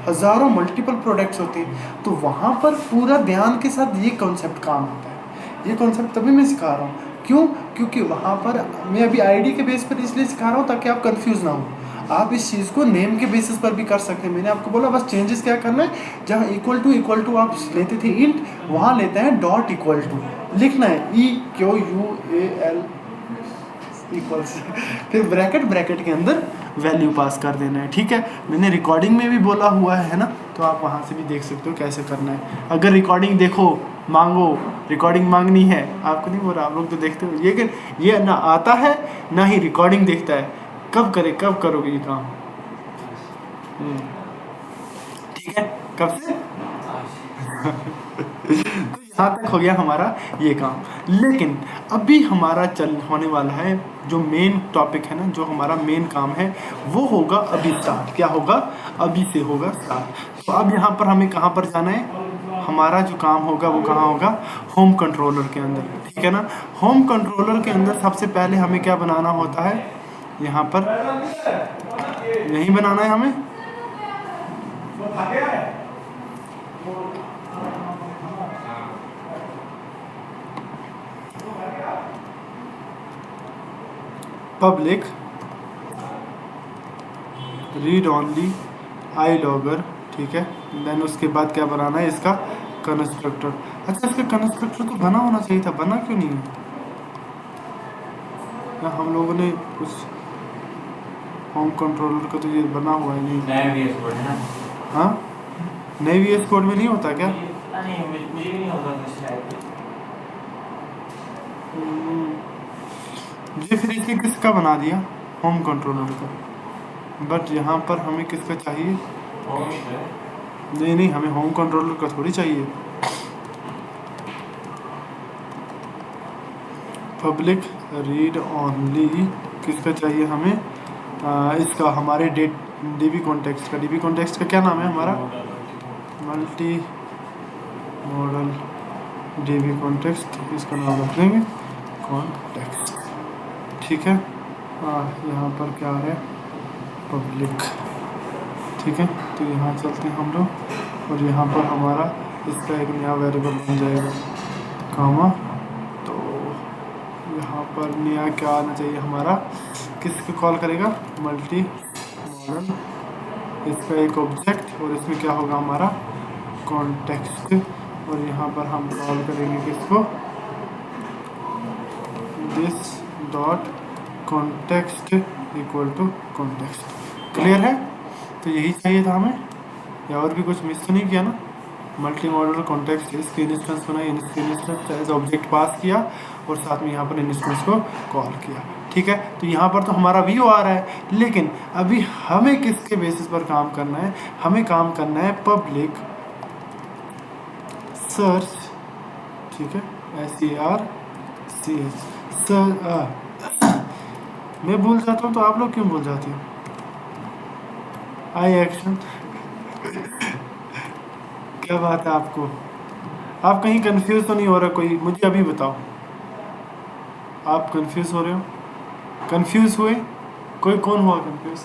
हज़ारों मल्टीपल प्रोडक्ट्स होते हैं, तो वहाँ पर पूरा ध्यान के साथ ये कॉन्सेप्ट काम होता है। ये कॉन्सेप्ट तभी मैं सिखा रहा हूँ, क्यों, क्योंकि वहाँ पर मैं अभी आईडी के बेस पर इसलिए सिखा रहा हूँ ताकि आप कंफ्यूज ना हो। आप इस चीज़ को नेम के बेसिस पर भी कर सकते हैं। मैंने आपको बोला बस चेंजेस क्या करना है, जहाँ इक्वल टू आप लेते थे इंट, वहाँ लेते हैं डॉट इक्वल टू, लिखना है EQUAL इक्वल्स, फिर ब्रैकेट के अंदर वैल्यू पास कर देना है, ठीक है। मैंने रिकॉर्डिंग में भी बोला हुआ है ना, तो आप वहाँ से भी देख सकते हो कैसे करना है। अगर रिकॉर्डिंग देखो, मांगो, रिकॉर्डिंग मांगनी है, आपको नहीं बोल रहा, आप लोग तो देखते हो, लेकिन ये ना आता है ना ही रिकॉर्डिंग देखता है। कब करोगे ये काम, ठीक है, कब से तो यहाँ तक हो गया हमारा ये काम। लेकिन अभी हमारा होने वाला है जो मेन टॉपिक है ना, जो हमारा मेन काम है, वो होगा अभी स्टार्ट। क्या होगा, अभी से होगा स्टार्ट। तो अब यहाँ पर हमें कहाँ पर जाना है, हमारा जो काम होगा वो कहाँ होगा, होम कंट्रोलर के अंदर, ठीक है ना। होम कंट्रोलर के अंदर सबसे पहले हमें क्या बनाना होता है, यहाँ पर यही बनाना है हमें, public read only I logger, ठीक है। देन उसके बाद क्या बनाना है, इसका कंस्ट्रक्टर। अच्छा, इसका कंस्ट्रक्टर तो बना होना चाहिए था, बना क्यों नहीं है, या हम लोगों ने कुछ होम कंट्रोलर का तो ये बना हुआ है नहीं, नया VS कोड है ना। हाँ, नए VS कोड में नहीं होता क्या, नहीं मुझे नहीं होता था शायद। ये फिर इसे किसका बना दिया, होम कंट्रोलर का, बट यहाँ पर हमें किसका चाहिए, नहीं हमें होम कंट्रोलर का थोड़ी चाहिए। पब्लिक रीड ओनली किसका चाहिए हमें, इसका हमारे DB कॉन्टेक्स्ट का, DB कॉन्टेक्स्ट का क्या नाम है हमारा, मल्टी मॉडल DB कॉन्टेक्स्ट, इसका नाम रख देंगे कॉन्टेक्स्ट, ठीक है। यहाँ पर क्या है, पब्लिक, ठीक है। तो यहाँ चलते हैं हम लोग, और यहाँ पर हमारा इसका एक नया वेरिएबल बन जाएगा, कामा। तो यहाँ पर नया क्या आना चाहिए हमारा, किसको कॉल करेगा, मल्टी मॉडल, इसका एक ऑब्जेक्ट, और इसमें क्या होगा हमारा कॉन्टेक्स्ट, और यहाँ पर हम कॉल करेंगे किसको, this dot context equal to context. Clear है, तो यही चाहिए था हमें, या और भी कुछ मिस तो नहीं किया ना। मल्टी मॉडल कॉन्टेक्स्ट, इसके इंस्टेंस बनाई, इसके इंस्टेंस एज ऑब्जेक्ट पास किया, और साथ में यहाँ पर इंस्टेंस को कॉल किया, ठीक है। तो यहाँ पर तो हमारा व्यू आ रहा है, लेकिन अभी हमें किसके बेसिस पर काम करना है, हमें काम करना है पब्लिक सर्च, ठीक है, SERCH सर। मैं भूल जाता हूँ तो आप लोग क्यों भूल जाते हो, आई एक्शन क्या बात है आपको, आप कहीं कंफ्यूज तो नहीं हो रहा कोई, मुझे अभी बताओ, आप कंफ्यूज हो रहे हो, कंफ्यूज हुए कोई, कौन हुआ कंफ्यूज,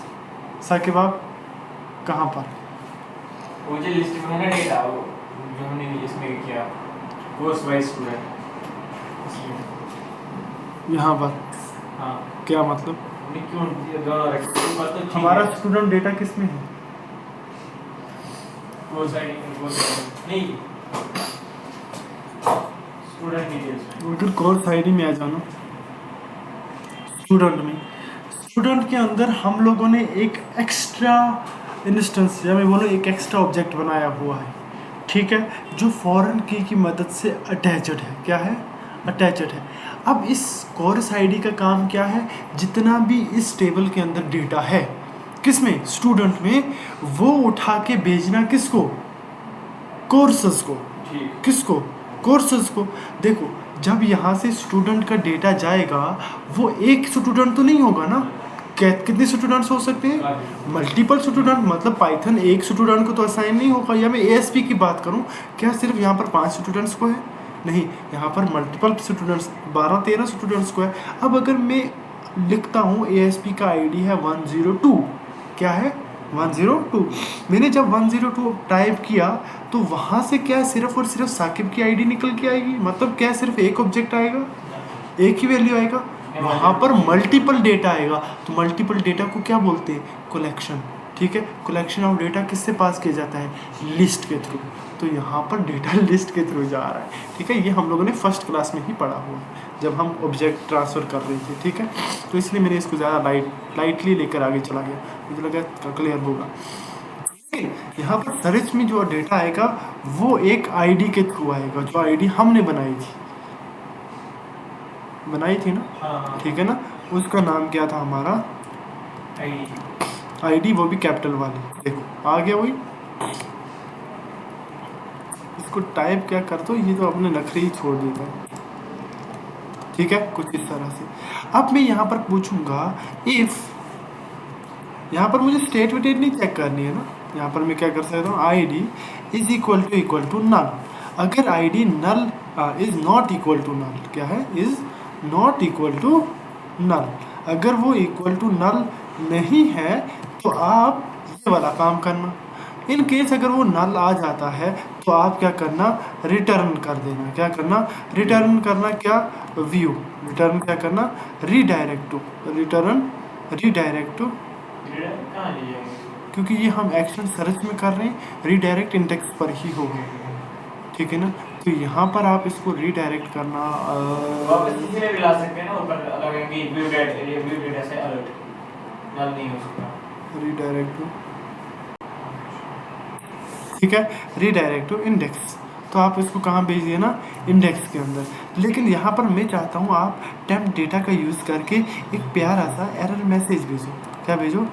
साकिब आप कहाँ पर, वो जो लिस्ट में है ना डेटा, वो जो हमने इसमें किया कोर्स वाइज स्टूडेंट, यहाँ पर, हाँ क्या मतलब, क्यों ये दोनों रखे मतलब हमारा स्टूडेंट डेटा किस में है, कोर्स आईडी नहीं, स्टूडेंट डिटेल्स। अगर कोर्स आईडी में आ जाना, स्टूडेंट के अंदर हम लोगों ने एक एक्स्ट्रा इंस्टेंस या मैं बोलूँ एक एक्स्ट्रा ऑब्जेक्ट बनाया हुआ है, ठीक है, जो फॉरेन की मदद से अटैचड है। क्या है? अटैचड है। अब इस कोर्स आईडी का काम क्या है? जितना भी इस टेबल के अंदर डेटा है, किसमें? स्टूडेंट में, वो उठा के भेजना किसको? कोर्सेज को। ठीक। किसको? कोर्सेज को। देखो, जब यहाँ से स्टूडेंट का डेटा जाएगा, वो एक स्टूडेंट तो नहीं होगा ना, कितने स्टूडेंट्स हो सकते हैं? Multiple student. मतलब पाइथन एक स्टूडेंट को तो असाइन नहीं होगा। या मैं एएसपी की बात करूं, क्या सिर्फ यहाँ पर 5 स्टूडेंट्स को है? नहीं, यहाँ पर मल्टीपल स्टूडेंट्स 12-13 स्टूडेंट्स को है। अब अगर मैं लिखता हूँ एएसपी का आईडी है 102, क्या है? 102। मैंने जब 102 टाइप किया तो वहाँ से क्या सिर्फ और सिर्फ साकिब की आईडी निकल के आएगी? मतलब क्या सिर्फ एक ऑब्जेक्ट आएगा, एक ही वैल्यू आएगा? वहाँ पर मल्टीपल डेटा आएगा। तो मल्टीपल डेटा को क्या बोलते हैं? कलेक्शन। ठीक है, कलेक्शन ऑफ डेटा किससे पास किया जाता है? लिस्ट के थ्रू। तो यहाँ पर डेटा लिस्ट के थ्रू जा रहा है। ठीक है, ये हम लोगों ने फर्स्ट क्लास में ही पढ़ा हुआ है जब हम ऑब्जेक्ट ट्रांसफ़र कर रहे थे। ठीक है, तो इसलिए मैंने इसको ज़्यादा लाइटली लेकर आगे चला गया, मुझे लगा क्लियर होगा। यहाँ पर सर्च में जो डेटा आएगा वो एक आईडी के थ्रू आएगा, जो आईडी हमने बनाई थी ना। हाँ। ठीक है ना, उसका नाम क्या था हमारा? आईडी, वो भी कैपिटल वाली। देखो आ गया वही। इसको टाइप क्या कर दो, ये तो अपने नखरे ही छोड़ देता है। ठीक है, कुछ इस तरह से। अब मैं यहाँ पर पूछूंगा इफ, यहाँ पर मुझे स्टेट वेटेड नहीं चेक करनी है ना, यहाँ पर मैं क्या कर सकता हूँ? ID is equal to null. अगर ID null is not equal to null, क्या है? Is not equal to null. अगर वो इक्वल टू नल नहीं है तो आप ये वाला काम करना। इन केस अगर वो नल आ जाता है तो आप क्या करना? रिटर्न कर देना। क्या करना? रिटर्न करना। क्या? व्यू। रिटर्न क्या करना? Redirect to. रीडायरेक्ट टू, क्योंकि ये हम एक्शन सर्च में कर रहे हैं, रीडायरेक्ट इंडेक्स पर ही होगा। ठीक है ना, तो यहाँ पर आप इसको रीडायरेक्ट करना वापस किसी में भी ला सकते हैं ना, ऊपर लगेंगे व्यू डेटा से अलर्ट नल नहीं हो सकता। रीडायरेक्ट टू, ठीक है, रीडायरेक्ट टू इंडेक्स। तो आप इसको कहाँ भेजिए ना? इंडेक्स के अंदर। लेकिन यहाँ पर मैं चाहता हूँ आप टेम्प डेटा का यूज़ करके एक प्यारा सा एरर मैसेज भेजो। क्या भेजो?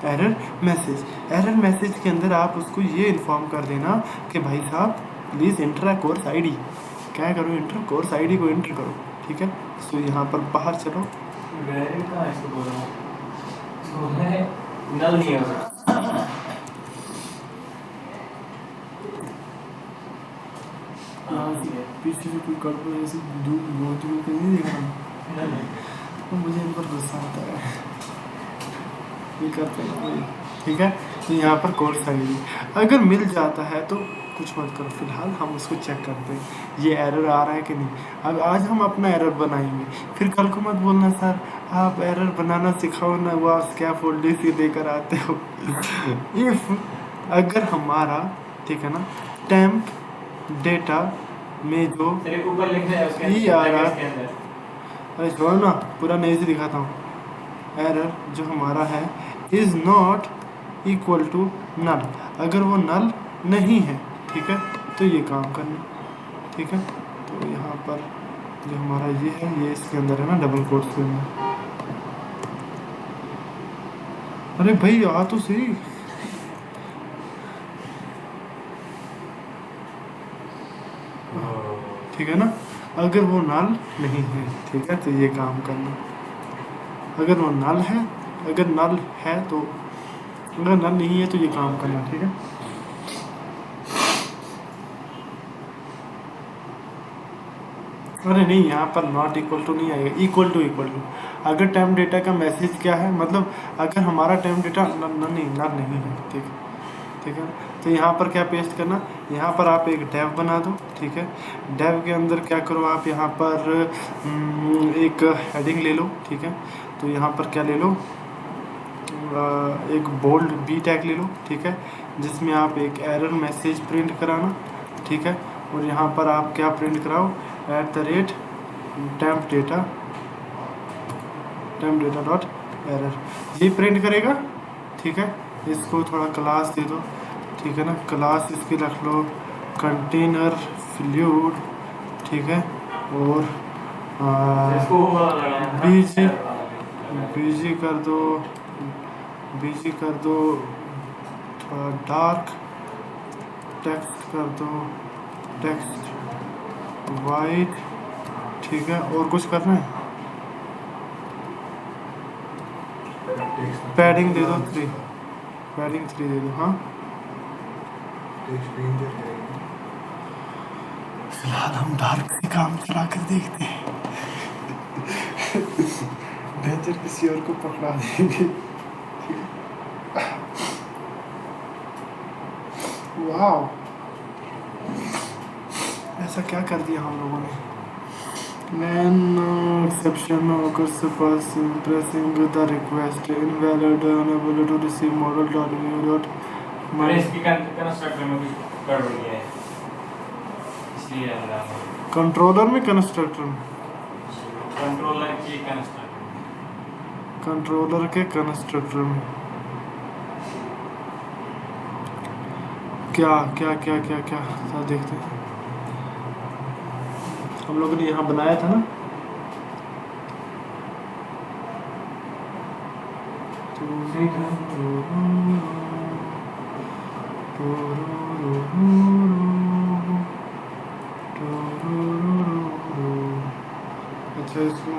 Error message. एरर मैसेज के अंदर आप उसको ये इन्फॉर्म कर देना कि भाई साहब प्लीज़ एंटर कोर्स आईडी। क्या करो? एंटर कोर्स आईडी को एंटर करो। ठीक है, तो यहाँ पर बाहर चलो। वेरी कहाँ है इसको बोल रहा हूँ, नल नहीं हो सकता। पीछे से कोई कर दो ऐसे दूर बहुत दूर के नहीं देखा तो मुझे इन पर गुस्सा आता है। ये करते हैं। ठीक है, तो यहाँ पर कोर्स आईडी अगर मिल जाता है तो कुछ मत करो, फिलहाल हम उसको चेक करते हैं ये एरर आ रहा है कि नहीं। अब आज हम अपना एरर बनाएंगे, फिर कल को मत बोलना सर आप एरर बनाना सिखाओ ना, वो क्या फोल्डर से लेकर आते हो। इफ अगर हमारा, ठीक है ना, टेम्प डेटा में जो तेरे ऊपर लिखना है उसके ये आ रहा के अंदर। अरे छोड़ ना, पूरा नहीं से दिखाता हूँ। एरर जो हमारा है is not equal to null. अगर वो नल नहीं है, ठीक है, तो ये काम करना। ठीक है, तो यहाँ पर जो हमारा ये है, ये इसके अंदर है ना, डबल कोट्स के अंदर। अरे भाई आ तो सही। ठीक है ना, अगर वो नल नहीं है, ठीक है, तो ये काम करना। अगर वो नल है, अगर नल है तो, अगर नल नहीं है तो ये काम करना। ठीक है, अरे नहीं, यहाँ पर नॉट इक्वल टू नहीं आएगा, इक्वल टू। अगर टाइम डेटा का मैसेज क्या है, मतलब अगर हमारा टाइम डेटा नल नहीं है, ठीक है, ठीक है, तो यहाँ पर क्या पेस्ट करना? यहाँ पर आप एक डेव बना दो। ठीक है, डेव के अंदर क्या करो आप, यहाँ पर एक हेडिंग ले लो। ठीक है, तो यहाँ पर क्या ले लो, एक बोल्ड बी टैग ले लो। ठीक है, जिसमें आप एक एरर मैसेज प्रिंट कराना, ठीक है। और यहाँ पर आप क्या प्रिंट कराओ, @temp data डॉट एरर, ये प्रिंट करेगा, ठीक है। इसको थोड़ा क्लास दे दो, ठीक है ना। क्लास इसकी रख लो कंटेनर फ्लूइड, ठीक है। और इसको वो वाला लगाना बीजी था। बीजी कर दो, बीजी कर दो, थोड़ा डार्क टेक्स्ट कर दो, टेक्स्ट वाइट, ठीक है। और कुछ करना है, पैडिंग दे दो 3, पैडिंग 3 दे दो। हाँ फिलहाल हम डार्क से काम चला कर देखते हैं, डेंजर किसी और को पकड़ा देंगे। वाह, ऐसा क्या कर दिया हम लोगों ने। When exception occurs, pressing the request invalid, unable to receive model.view. मैंने इसकी कंस्ट्रक्टर में कुछ कर दिया है, इसलिए आ रहा है। कंट्रोलर में, कंस्ट्रक्टर में, कंट्रोलर की कंस्ट्रक्टर, कंट्रोलर के कंस्ट्रक्टर में क्या क्या क्या क्या क्या क्या देखते हैं। हम लोगों ने यहाँ बनाया था ना, अच्छा इसको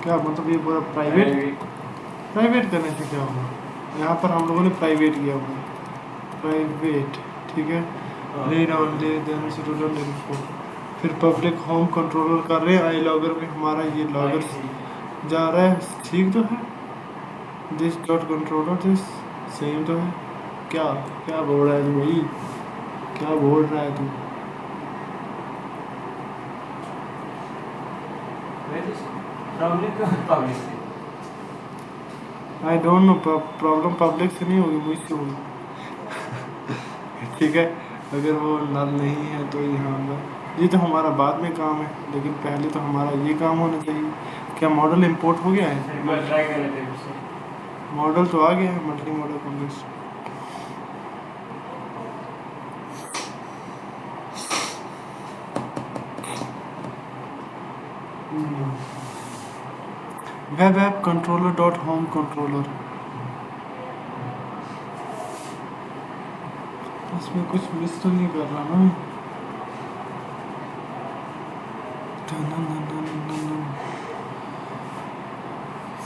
क्या मतलब, ये पूरा प्राइवेट करने से क्या होगा। यहाँ पर हम लोगों ने प्राइवेट किया हुआ है, प्राइवेट, ठीक है। Read only then rural info, फिर पब्लिक होम कंट्रोलर कर रहे हैं। आई लॉगर में हमारा ये लॉगर जा रहा है, ठीक तो है। This dot controller, this same तो है। क्या क्या बोल रहा है तू भाई, क्या बोल रहा है तू। I don't know, problem public से नहीं होगी, मुझसे होगी। ठीक है, अगर वो नल नहीं है तो यहाँ पर ये तो हमारा बाद में काम है, लेकिन पहले तो हमारा ये काम होना चाहिए। क्या मॉडल इंपोर्ट हो गया है, ट्राई कर लेते हैं उससे। मॉडल तो आ गया है, multi modal complex. Web app controller dot home controller, इसमें कुछ मिस तो नहीं कर रहा ना।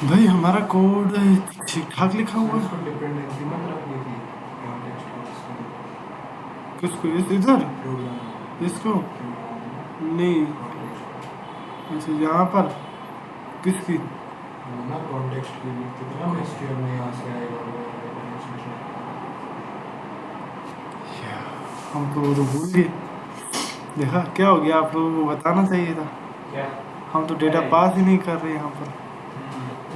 भाई हमारा कोड ठीक ठाक लिखा हुआ है। किसको, इधर इसको नहीं, अच्छा यहाँ पर किसकी, हम तो भूल गए। देखा क्या हो गया, आप लोगों को बताना चाहिए था। क्या? हम तो डेटा पास ही नहीं कर रहे यहाँ पर,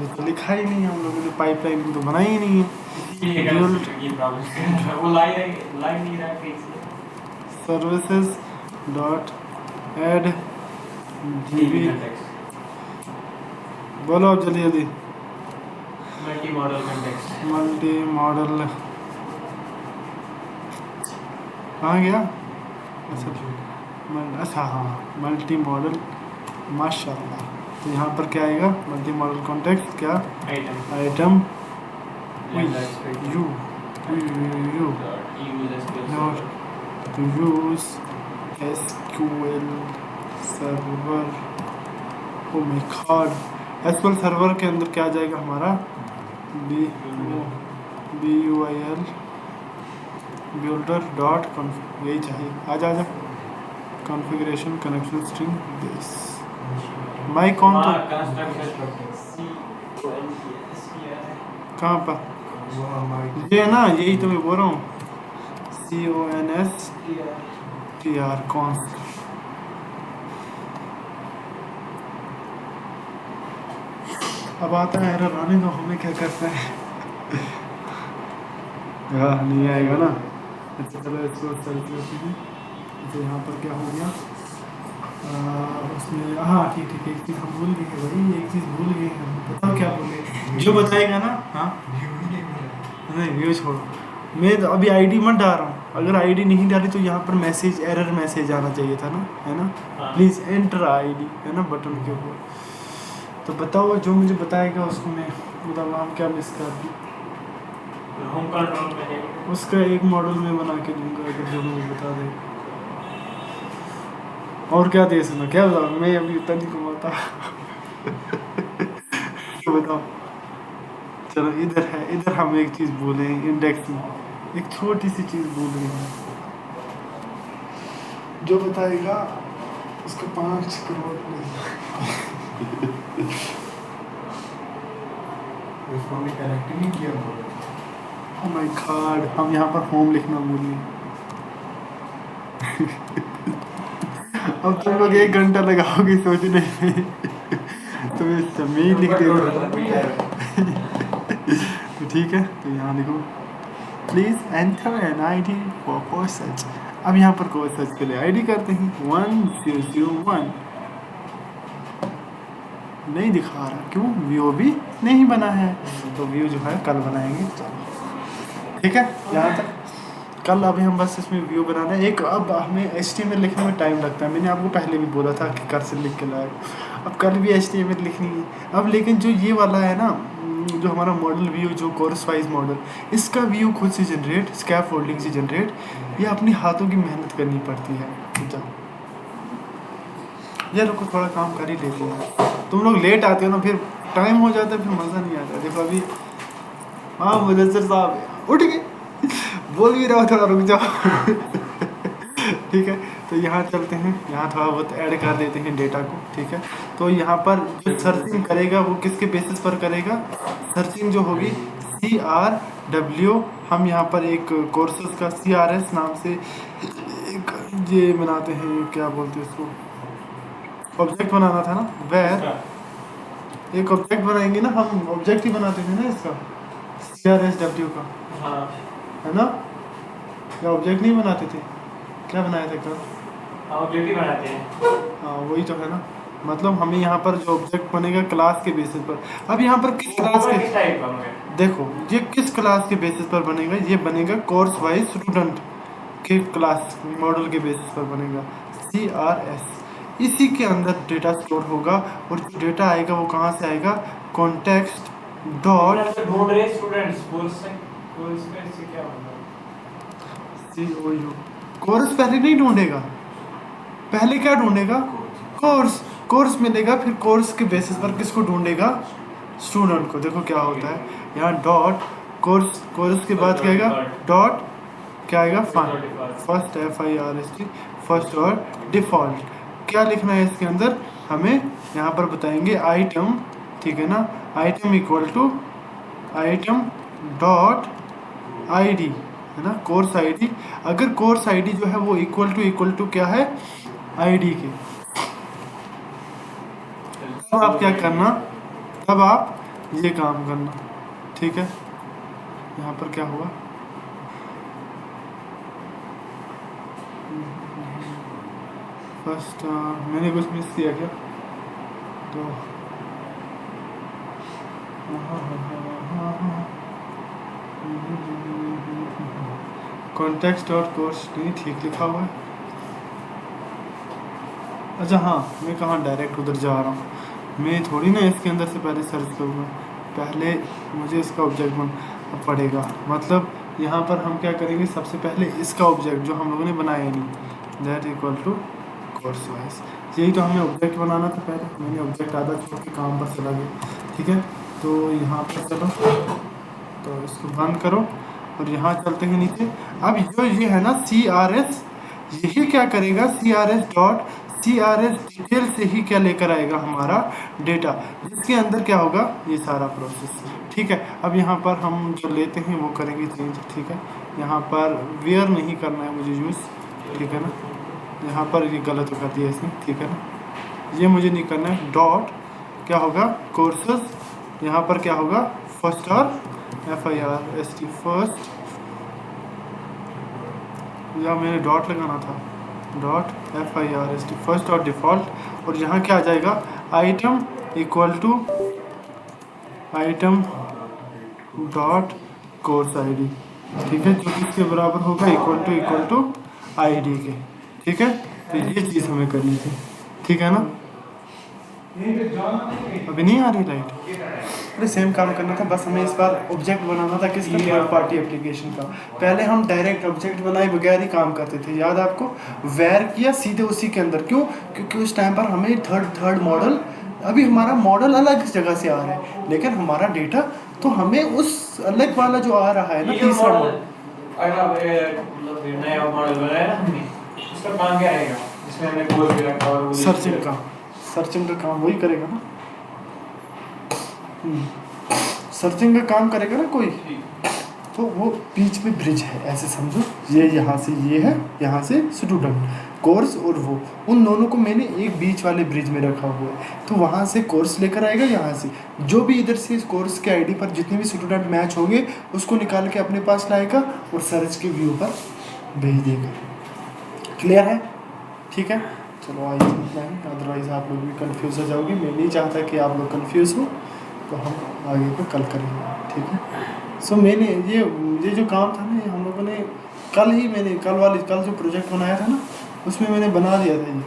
ये तो लिखा ही नहीं है हम लोगों ने, पाइपलाइन तो बनाई ही नहीं है। ये प्रॉब्लम है, वो लाइन नहीं रहा ठीक से। सर्विसेज डॉट एड डीबी, बोलो अब जल्दी जल्दी। Multi modal context, multi modal कहाँ गया, अच्छा हाँ, मल्टी मॉडल, माशाल्लाह। तो यहाँ पर क्या आएगा, मल्टी मॉडल कॉन्टेक्स्ट क्या, item you not to use SQL server. Oh my god, SQL server के अंदर क्या आ जाएगा हमारा, BUIL builder डॉट कॉन्फ, यही चाहिए, आजा आजा। Configuration connection string this my कौन तो कहाँ पर, ये ना, यही तो मैं बोल रहा हूँ, CONSTR कॉन्स्ट। अब आता है एरर, आने दो, हमें क्या करना है। नहीं आएगा ना। अच्छा चलो इसको सर्च करते हैं। तो यहाँ पर क्या हो गया उसमें, हाँ ठीक ठीक, एक चीज़ हम भूल गए हैं भाई, एक चीज़ भूल गए हैं हम, बताओ क्या बोले जो बताएगा ना। हाँ नहीं व्यू छोड़ो, मैं तो अभी आईडी मत डाल रहा हूँ, अगर आईडी नहीं डाली तो यहाँ पर मैसेज एरर मैसेज आना चाहिए था ना, है ना। हाँ। प्लीज़ एंटर आईडी है ना बटन के ऊपर। तो बताओ जो मुझे बताएगा उसको मैं मतलब हम क्या मिस कर दी, होम कंट्रोल में है। उसका एक मॉडल में बना के दूंगा अगर जो मुझे बता दे। और क्या दे सुना क्या बताओ, मैं अभी उतना नहीं कमाता। तो बताओ चलो इधर है, इधर हम एक चीज़ बोले इंडेक्स में एक छोटी सी चीज़ बोल रही हैं, जो बताएगा उसको 5 करोड़ उसको हमने कनेक्ट नहीं किया। ओह माय गॉड, हम यहाँ पर होम लिखना भूल गए। अब तुम लोग 1 घंटा लगाओगे सोचने में, तो मैं समय लिख देता। तो ठीक है, तो यहाँ लिखो please enter an ID for course search. अब यहाँ पर कोर्स सर्च के लिए ID करते हैं 1001। नहीं दिखा रहा क्यों, व्यू भी नहीं बना है, तो व्यू जो है कल बनाएंगे। चलो ठीक है, यहाँ तक कल। अभी हम बस इसमें व्यू बनाना है एक। अब हमें HTML लिखने में टाइम लगता है, मैंने आपको पहले भी बोला था कि कर्सर लिख के लाए, अब कल भी HTML लिखनी है। अब लेकिन जो ये वाला है ना, जो हमारा मॉडल व्यू जो कोर्स वाइज मॉडल, इसका व्यू खुद से जनरेट, स्कैफोल्डिंग से जनरेट, ये अपनी हाथों की मेहनत करनी पड़ती है। तो ये लोग को थोड़ा काम कर ही लेते हैं, तुम लोग लेट आते हो ना, फिर टाइम हो जाता है, फिर मज़ा नहीं आता। देखो अभी हाँ मुदस्सिर साहब उठ गए, बोल भी रहा हो थोड़ा रुक जाओ। ठीक है, तो यहाँ चलते हैं, यहाँ थोड़ा बहुत ऐड कर देते हैं डेटा को। ठीक है, तो यहाँ पर जो सर्चिंग करेगा वो किसके बेसिस पर करेगा, सर्चिंग जो होगी CRW। हम यहाँ पर एक कोर्सेज का CRS नाम से एक ये बनाते हैं, क्या बोलते हैं इसको, ऑब्जेक्ट बनाना था ना, वेर एक ऑब्जेक्ट बनाएंगे ना, हम ऑब्जेक्ट ही बनाते थे ना इसका CRSW का, हाँ है ना, या ऑब्जेक्ट नहीं बनाते थे, क्या बनाया था कल। ऑब्जेक्ट ही बनाते हैं। हाँ वही तो है ना, मतलब हमें यहाँ पर जो ऑब्जेक्ट बनेगा क्लास के बेसिस पर। अब यहाँ पर किस क्लास किस के, टाइप का होंगे? देखो ये किस क्लास के बेसिस पर बनेगा, ये बनेगा कोर्स वाइज स्टूडेंट के क्लास मॉडल के बेसिस पर बनेगा CRS। इसी के अंदर डेटा स्टोर होगा, और जो डेटा आएगा वो कहाँ से आएगा, कॉन्टेक्स्ट डॉट ढूंढ रहे स्टूडेंट्स कोर्स का इससे क्या होगा? COU। कोर्स पहले नहीं ढूंढेगा, पहले क्या ढूंढेगा, कोर्स। कोर्स मिलेगा, फिर कोर्स के बेसिस पर किसको ढूंढेगा, स्टूडेंट को। देखो क्या होता है यहाँ डॉट कोर्स, कोर्स के बाद क्या आएगा डॉट क्या आएगा फर्स्ट FIRST फर्स्ट, और डिफ़ॉल्ट क्या लिखना है इसके अंदर, हमें यहाँ पर बताएंगे आइटम। ठीक है ना, item equal to item dot ID है ना, कोर्स ID। अगर कोर्स ID जो है वो इक्वल टू क्या है ID के, तब आप क्या करना, तब आप ये काम करना। ठीक है, यहाँ पर क्या हुआ, फर्स्ट मैंने कुछ मिस किया क्या, तो कॉन्टेक्स्ट डॉट कोर्स नहीं ठीक लिखा हुआ है। अच्छा हाँ, मैं कहाँ डायरेक्ट उधर जा रहा हूँ, मैं थोड़ी ना इसके अंदर से पहले सर्च करूँगा, पहले मुझे इसका ऑब्जेक्ट बनाना पड़ेगा। मतलब यहाँ पर हम क्या करेंगे, सबसे पहले इसका ऑब्जेक्ट जो हम लोगों ने बनाया नहीं, that equal to course wise, यही तो हमें ऑब्जेक्ट बनाना था पहले, मैंने ऑब्जेक्ट आधा छोड़ के काम पर चला गया। ठीक है, तो यहाँ पर चलो, तो इसको बंद करो और यहाँ चलते हैं नीचे। अब जो ये है ना CRS, यही क्या करेगा, CRS डिटेल से ही क्या लेकर आएगा हमारा डेटा, जिसके अंदर क्या होगा ये सारा प्रोसेस। ठीक है, अब यहाँ पर हम जो लेते हैं वो करेंगे चेंज। ठीक है, यहाँ पर वेयर नहीं करना है मुझे यूज़, ठीक है ना, यहाँ पर ये गलत कर दिया इसने। ठीक है ना, ये मुझे नहीं करना है। डॉट क्या होगा कोर्सेस, यहाँ पर क्या होगा फर्स्ट और FIRST यहाँ मैंने डॉट लगाना था, dot FIRST first dot default, और यहाँ क्या आ जाएगा, item equal to item dot course ID, ठीक है, जो इसके बराबर होगा इक्वल टू ID के, ठीक है। तो ये चीज़ हमें करनी थी, ठीक है ना। अभी नहीं आ रही लाइट, अरे सेम काम करना था, बस हमें इस बार ऑब्जेक्ट बनाना था किसका, थर्ड पार्टी एप्लीकेशन का। पहले हम डायरेक्ट ऑब्जेक्ट बनाए बगैर ही काम करते थे, याद आपको, वेयर किया सीधे उसी के अंदर, क्यों, क्योंकि उस टाइम पर हमें थर्ड मॉडल, अभी हमारा मॉडल अलग जगह से आ रहा है, लेकिन हमारा डेटा तो हमें उस अलग वाला जो आ रहा है ना, तीसरा मॉडल, मतलब नया मॉडल बनाया ना हमने, उसका काम क्या रहेगा, इसमें हमने कोर्स भी रखा और सर्चिंग का काम वही करेगा ना, सर्चिंग का काम करेगा ना कोई, तो वो बीच में ब्रिज है, ऐसे समझो, ये यहाँ से ये है, यहाँ से स्टूडेंट कोर्स, और वो उन दोनों को मैंने एक बीच वाले ब्रिज में रखा हुआ है, तो वहाँ से कोर्स लेकर आएगा, यहाँ से जो भी इधर से इस कोर्स के ID पर जितने भी स्टूडेंट मैच होंगे उसको निकाल के अपने पास लाएगा और सर्च के व्यू पर भेज देगा। क्लियर है, ठीक है, चलो आइए इतना ही, अदरवाइज़ आप लोग भी कंफ्यूज हो जाओगे, मैं नहीं चाहता कि आप लोग कंफ्यूज हो, तो हम आगे को कल करेंगे, ठीक है। सो मैंने ये जो काम था ना, ये हम लोगों ने कल जो प्रोजेक्ट बनाया था ना, उसमें मैंने बना दिया था ये,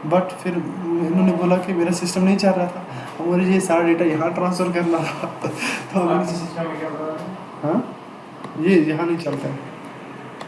बट फिर इन्होंने बोला कि मेरा सिस्टम नहीं चल रहा था, और मुझे ये सारा डेटा यहाँ ट्रांसफ़र करना था तो सिस्टम में क्या बता रहे हैं? हाँ, ये यहाँ नहीं चलता है।